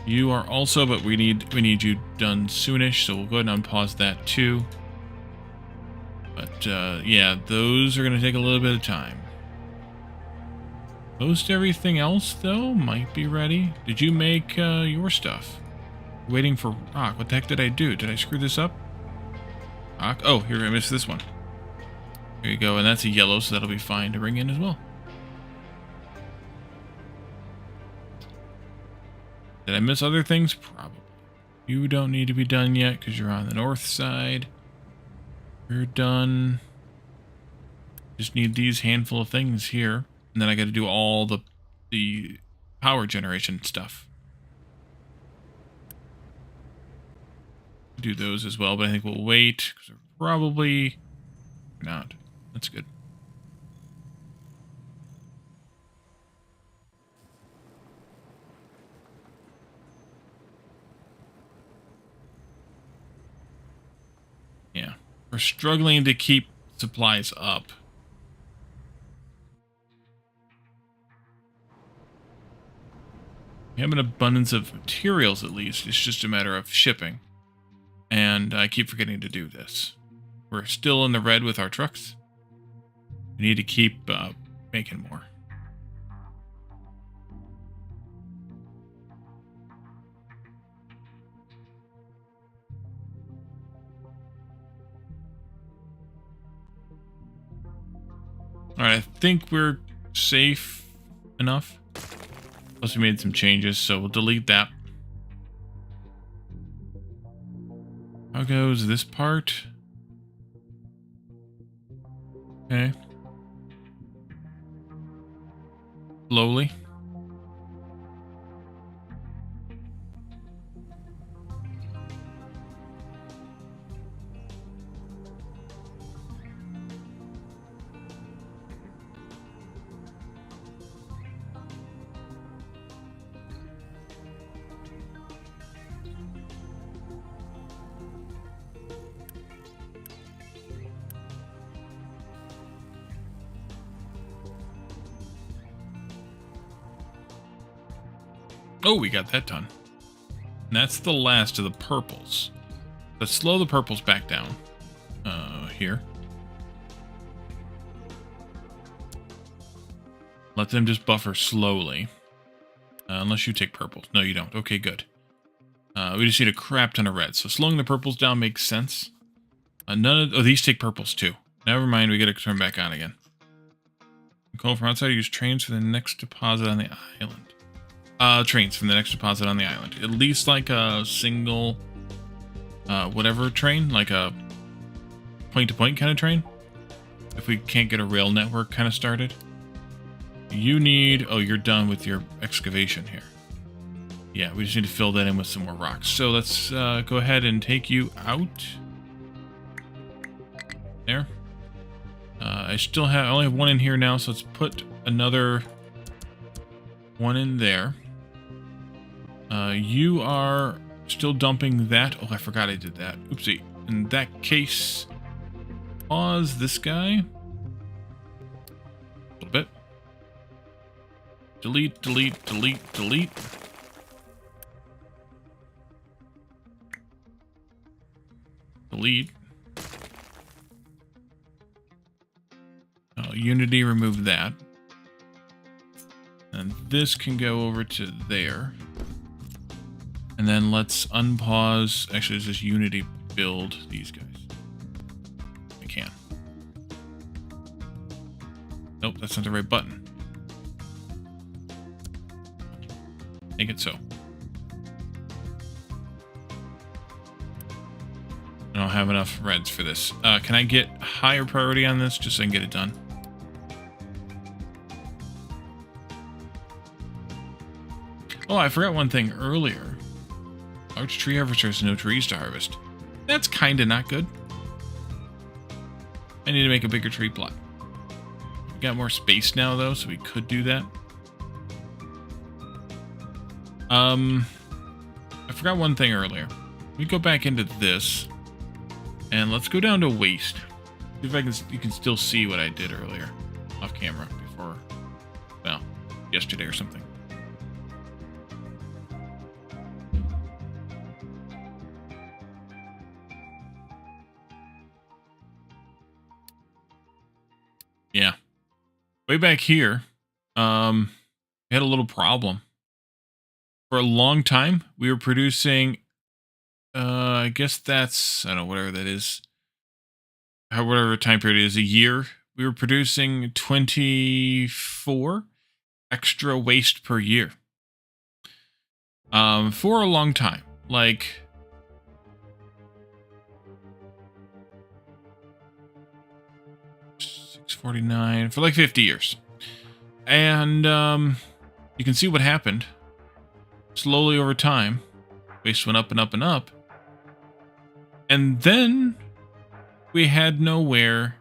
You are also, but we need you done soonish, so we'll go ahead and unpause that too. But yeah, those are going to take a little bit of time. Most everything else though might be ready. Did you make your stuff? Waiting for rock. What the heck did I do? Did I screw this up? Rock. Oh, here I missed this one. Here you go, and that's a yellow, so that'll be fine to bring in as well. Did I miss other things? Probably. You don't need to be done yet because you're on the north side. You're done. Just need these handful of things here. And then I got to do all the power generation stuff. Do those as well, but I think we'll wait because we're probably not. That's good. Yeah, we're struggling to keep supplies up. We have an abundance of materials, at least. It's just a matter of shipping. And I keep forgetting to do this. We're still in the red with our trucks. We need to keep making more. Alright, I think we're safe enough. Plus we made some changes, so we'll delete that. How goes this part? Okay. Slowly. Oh, we got that done. And that's the last of the purples. Let's slow the purples back down. Here. Let them just buffer slowly. Unless you take purples. No, you don't. Okay, good. We just need a crap ton of red. So slowing the purples down makes sense. Oh, these take purples too. Never mind, we gotta turn back on again. Call from outside, use trains for the next deposit on the island. Trains from the next deposit on the island. At least like a single, whatever train, like a point-to-point kind of train. If we can't get a rail network kind of started. You need, oh, you're done with your excavation here. Yeah, we just need to fill that in with some more rocks. So let's go ahead and take you out. There. I only have one in here now, so let's put another one in there. You are still dumping that. Oh, I forgot I did that. Oopsie. In that case, pause this guy. A little bit. Delete, delete, delete, delete. Delete. Unity, remove that. And this can go over to there. And then let's unpause. Actually, let's just Unity build these guys. I can. Nope, that's not the right button. Make it so. I don't have enough reds for this. Can I get higher priority on this just so I can get it done? Oh, I forgot one thing earlier. Large tree harvester has no trees to harvest. That's kind of not good. I need to make a bigger tree plot. We got more space now, though, so we could do that. I forgot one thing earlier. We go back into this, and let's go down to waste. See if you can still see what I did earlier off camera before, well, yesterday or something. Yeah. Way back here, we had a little problem. For a long time, we were producing, I guess that's, I don't know, whatever that is. Whatever time period is, a year. We were producing 24 extra waste per year. For a long time. Like, $649 for like 50 years. And you can see what happened. Slowly over time, waste went up and up and up. And then we had nowhere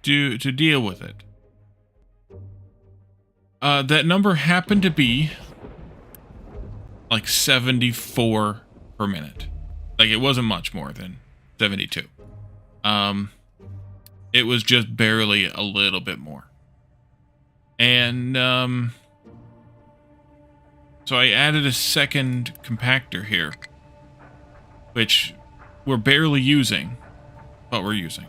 to deal with it. That number happened to be like 74 per minute. Like, it wasn't much more than 72. It was just barely a little bit more. And so I added a second compactor here, which we're barely using, but we're using.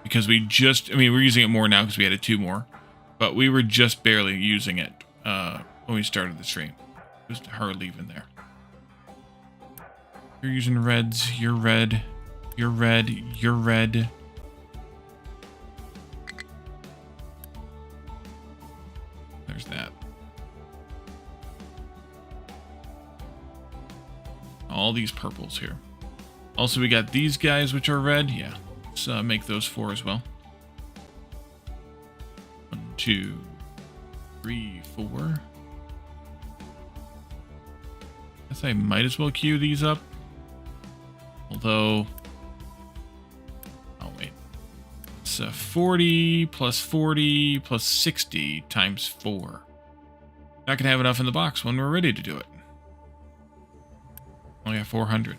Because we're using it more now because we added 2 more, but we were just barely using it when we started the stream. Just hardly even there. You're using reds, you're red, you're red, you're red. There's that. All these purples here. Also, we got these guys, which are red. Yeah, let's make those 4 as well. 1, 2, 3, 4. Guess I might as well queue these up. Although, oh wait, it's 40 plus 40 plus 60 times 4. Not gonna have enough in the box when we're ready to do it. Only got 400.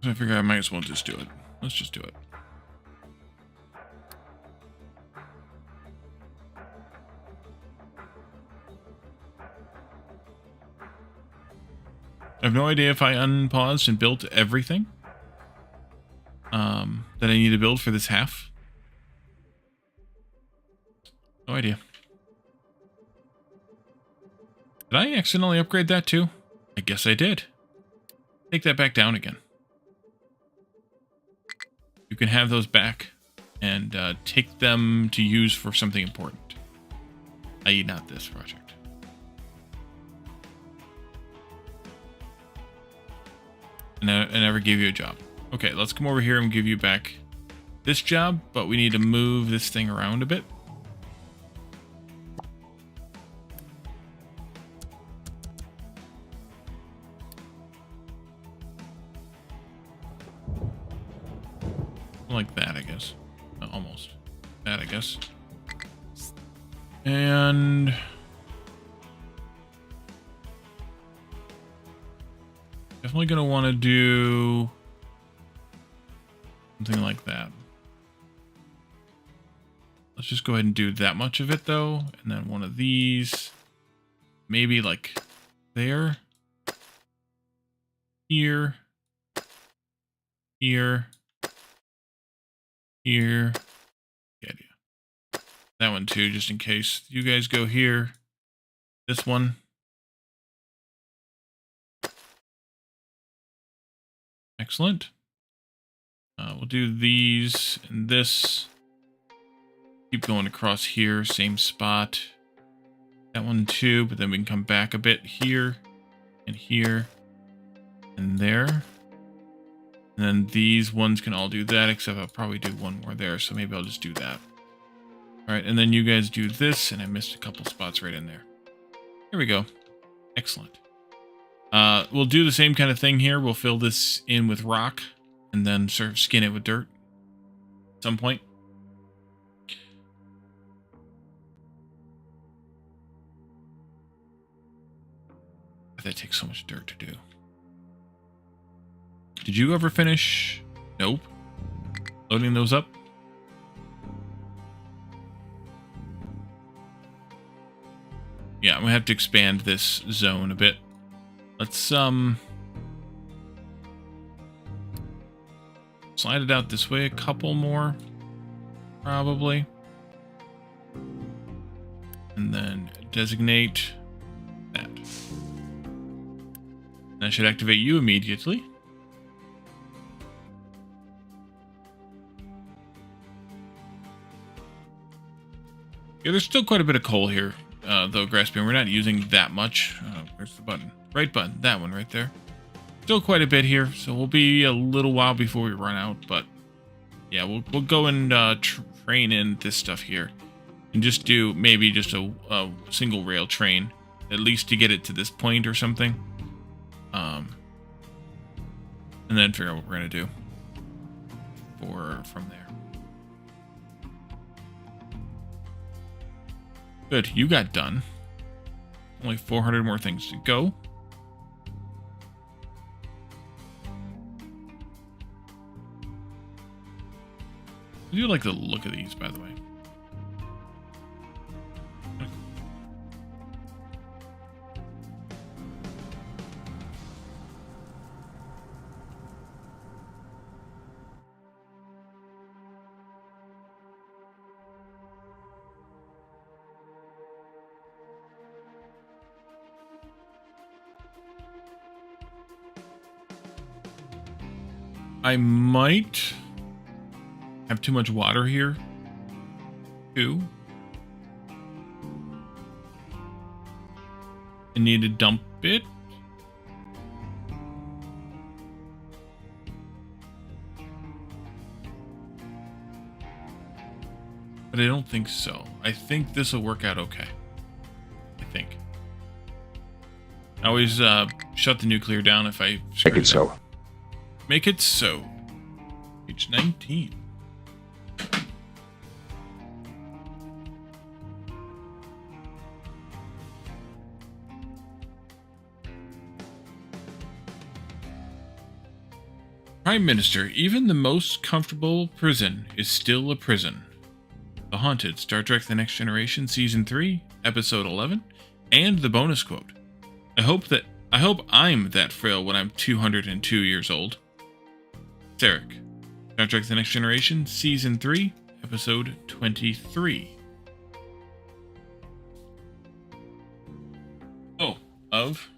So I figure I might as well just do it. Let's just do it. I have no idea if I unpaused and built everything that I need to build for this half. No idea. Did I accidentally upgrade that too? I guess I did. Take that back down again. You can have those back and take them to use for something important. I.e. not this project. And I never gave you a job. Okay, let's come over here and give you back this job, but we need to move this thing around a bit. guess. Almost. That, I guess. And definitely going to want to do something like that. Let's just go ahead and do that much of it, though. And then one of these. Maybe like there. Here. Here. Here. Good idea. That one too, just in case. You guys go here. This one. Excellent. We'll do these and this. Keep going across here, same spot. That one too, but then we can come back a bit here and here and there. And then these ones can all do that, except I'll probably do one more there, so maybe I'll just do that. All right, and then you guys do this, and I missed a couple spots right in there. Here we go. Excellent. We'll do the same kind of thing here. We'll fill this in with rock, and then sort of skin it with dirt at some point. That takes so much dirt to do. Did you ever finish? Nope. Loading those up? Yeah, I'm gonna have to expand this zone a bit. Let's slide it out this way a couple more, probably. And then designate that. That should activate you immediately. Yeah, there's still quite a bit of coal here, though, Graspian. We're not using that much. Where's the button? Right button. That one right there. Still quite a bit here, so we'll be a little while before we run out. But yeah, we'll go and train in this stuff here, and just do maybe just a single rail train, at least to get it to this point or something. And then figure out what we're gonna do from there. Good, you got done. Only 400 more things to go. I do like the look of these, by the way. I might have too much water here, too. I need to dump it. But I don't think so. I think this will work out okay. I think. I always shut the nuclear down if I Make it so. Make it so. Page 19. Prime Minister, even the most comfortable prison is still a prison. The Haunted, Star Trek The Next Generation, Season 3, Episode 11, and the bonus quote. I hope I'm that frail when I'm 202 years old. Sarek, Star Trek The Next Generation, Season 3, Episode 23. Oh, of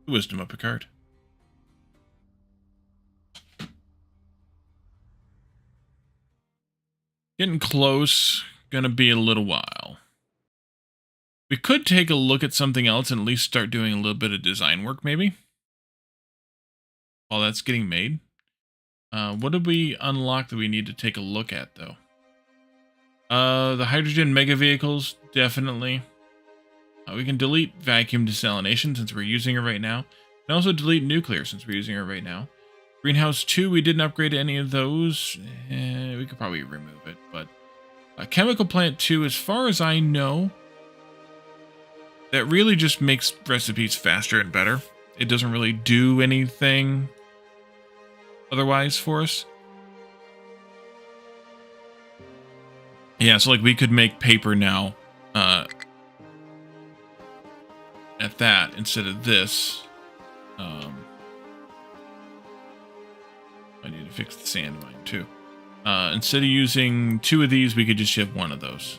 the Wisdom of Picard. Getting close, gonna be a little while. We could take a look at something else and at least start doing a little bit of design work, maybe. While that's getting made. What did we unlock that we need to take a look at, though? The hydrogen mega vehicles, definitely. We can delete vacuum desalination since we're using it right now. And also delete nuclear since we're using it right now. Greenhouse 2, we didn't upgrade any of those. We could probably remove it, but Chemical Plant 2, as far as I know, that really just makes recipes faster and better. It doesn't really do anything otherwise for us. Yeah, so like we could make paper now at that instead of this. I need to fix the sand mine too. Instead of using 2 of these, we could just have 1 of those.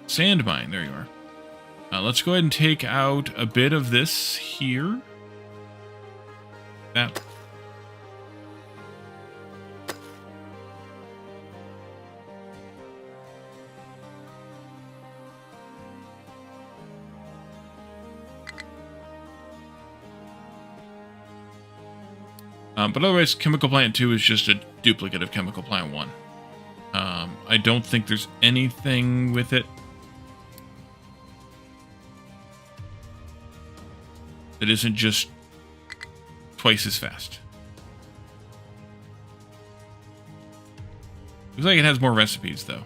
Sand mine, there you are. Let's go ahead and take out a bit of this here. That. But otherwise, Chemical Plant 2 is just a duplicate of Chemical Plant 1. I don't think there's anything with it that isn't just twice as fast. Looks like it has more recipes, though.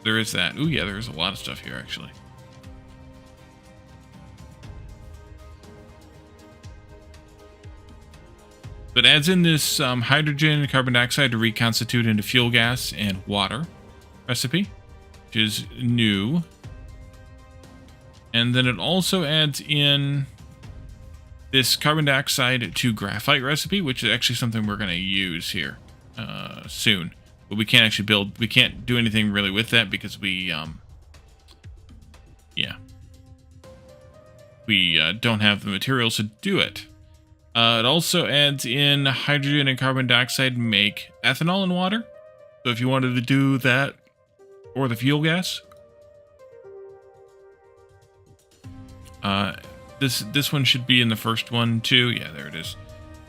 There is that. Ooh, yeah, there's a lot of stuff here, actually. So it adds in this hydrogen and carbon dioxide to reconstitute into fuel gas and water recipe, which is new. And then it also adds in this carbon dioxide to graphite recipe, which is actually something we're going to use here soon. But we can't actually build, we can't do anything really with that because we don't have the materials to do it. It also adds in hydrogen and carbon dioxide to make ethanol and water. So if you wanted to do that, or the fuel gas. This one should be in the first one too. Yeah, there it is.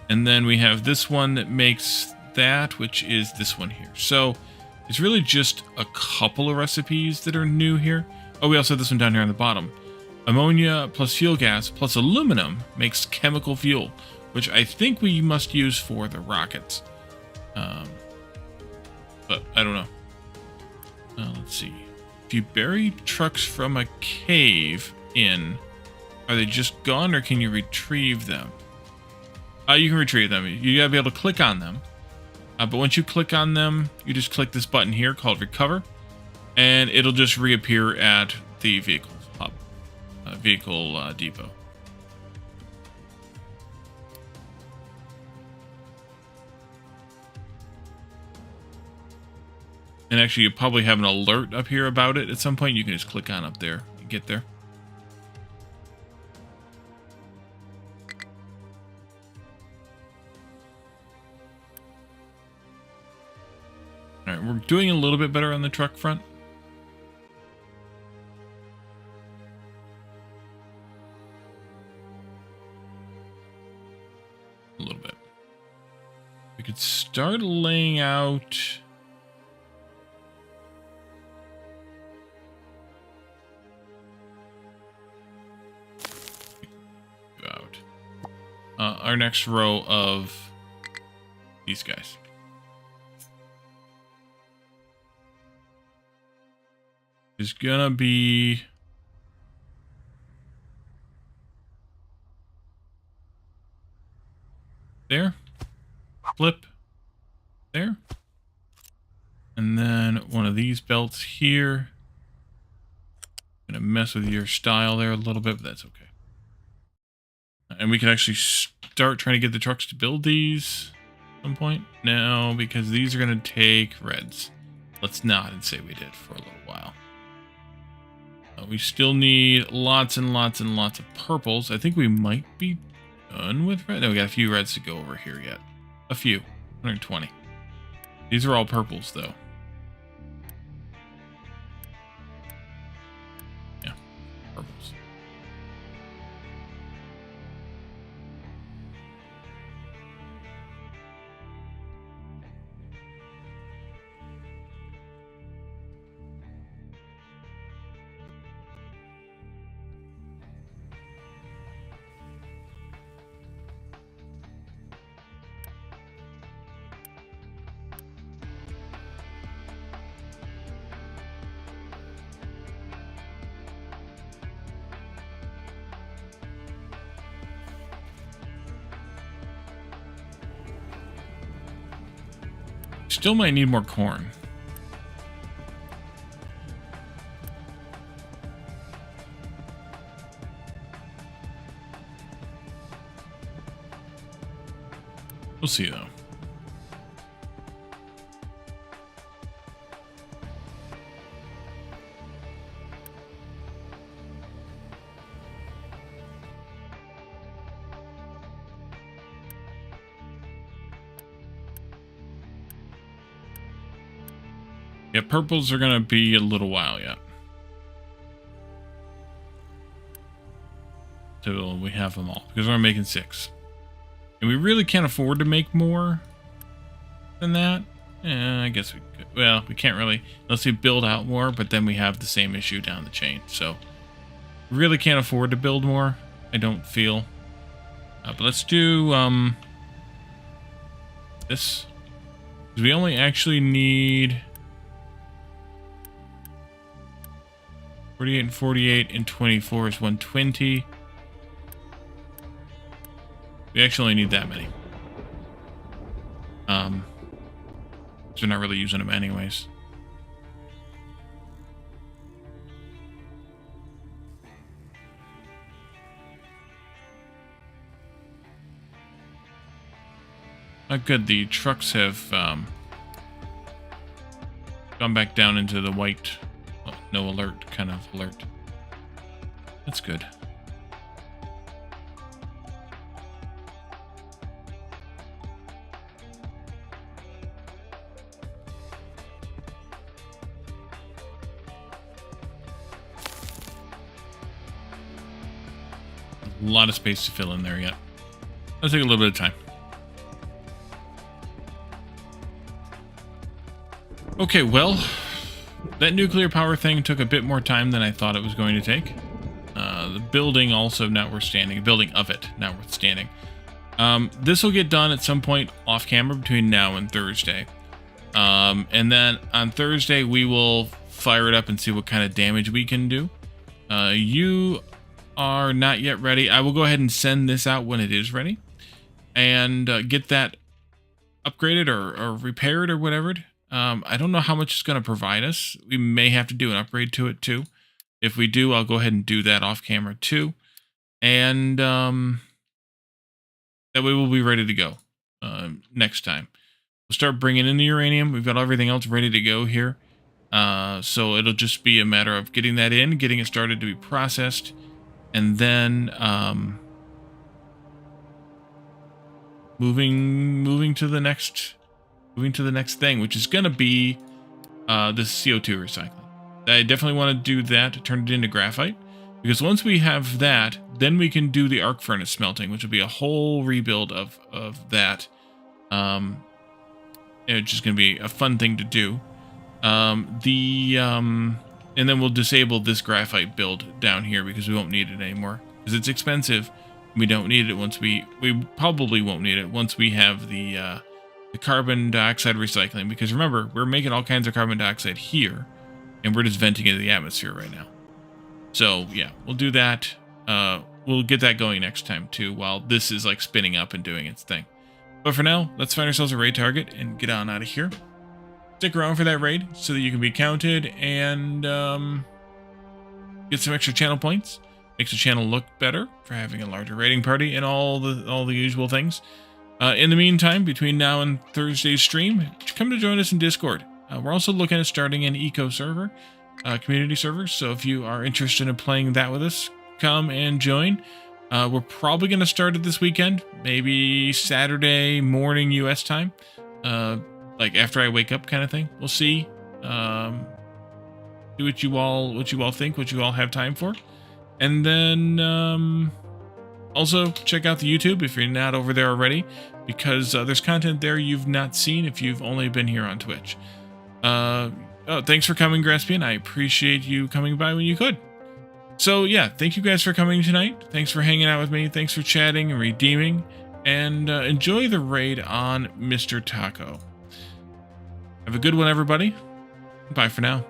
And then we have this one that makes that, which is this one here. So it's really just a couple of recipes that are new here. Oh, we also have this one down here on the bottom. Ammonia plus fuel gas plus aluminum makes chemical fuel, which I think we must use for the rockets. But I don't know. Let's see. If you bury trucks from a cave in, are they just gone or can you retrieve them? You can retrieve them. You gotta be able to click on them. But once you click on them, you just click this button here called Recover, and it'll just reappear at the vehicle hub, vehicle depot. And actually, you probably have an alert up here about it at some point. You can just click on up there and get there. All right, we're doing a little bit better on the truck front. A little bit. We could start laying out... our next row of these guys. Is gonna be there, flip there, and then one of these belts here. Gonna mess with your style there a little bit, but that's okay. And we can actually start trying to get the trucks to build these at some point. No, because these are going to take reds. Let's not and say we did for a little while. We still need lots and lots and lots of purples. I think we might be done with red. No, we got a few reds to go over here yet. A few. 120. These are all purples, though. Yeah, purples. Still might need more corn. We'll see, though. Yeah, purples are going to be a little while yet. So we have them all, because we're making 6. And we really can't afford to make more than that. I guess we could. Well, we can't really, unless we build out more, but then we have the same issue down the chain. So, really can't afford to build more, I don't feel. But let's do this. Because we only actually need 48 and 48 and 24 is 120. We actually only need that many. So we're not really using them anyways. Oh, good. The trucks have gone back down into the white, no alert kind of alert. That's good. A lot of space to fill in there yet. Let's take a little bit of time. Okay, well, that nuclear power thing took a bit more time than I thought it was going to take. The building also notwithstanding, building of it notwithstanding. This will get done at some point off camera between now and Thursday. And then on Thursday, we will fire it up and see what kind of damage we can do. You are not yet ready. I will go ahead and send this out when it is ready and get that upgraded or repaired or whatever. I don't know how much it's going to provide us. We may have to do an upgrade to it too. If we do, I'll go ahead and do that off camera too. And that way we'll be ready to go next time. We'll start bringing in the uranium. We've got everything else ready to go here. So it'll just be a matter of getting that in, getting it started to be processed, and then moving to the next thing, which is going to be the CO2 recycling. I definitely want to do that to turn it into graphite, because once we have that, then we can do the arc furnace smelting, which will be a whole rebuild of that. It's just going to be a fun thing to do. And then we'll disable this graphite build down here because we won't need it anymore, because it's expensive. We don't need it once we probably won't need it once we have the carbon dioxide recycling, because remember, we're making all kinds of carbon dioxide here and we're just venting into the atmosphere right now. So yeah, we'll do that. We'll get that going next time too, while this is like spinning up and doing its thing. But for now, let's find ourselves a raid target and get on out of here. Stick around for that raid so that you can be counted and get some extra channel points. Makes the channel look better for having a larger raiding party and all the usual things. In the meantime, between now and Thursday's stream, come to join us in Discord. We're also looking at starting an eco server, community server. So if you are interested in playing that with us, come and join. We're probably going to start it this weekend, maybe Saturday morning US time, like after I wake up kind of thing. We'll see. See what you all think, what you all have time for. And then also check out the YouTube if you're not over there already, because there's content there you've not seen if you've only been here on Twitch. Thanks for coming, Graspian. I appreciate you coming by when you could. So yeah, thank you guys for coming tonight. Thanks for hanging out with me. Thanks for chatting and redeeming. And enjoy the raid on Mr. Taco. Have a good one, everybody. Bye for now.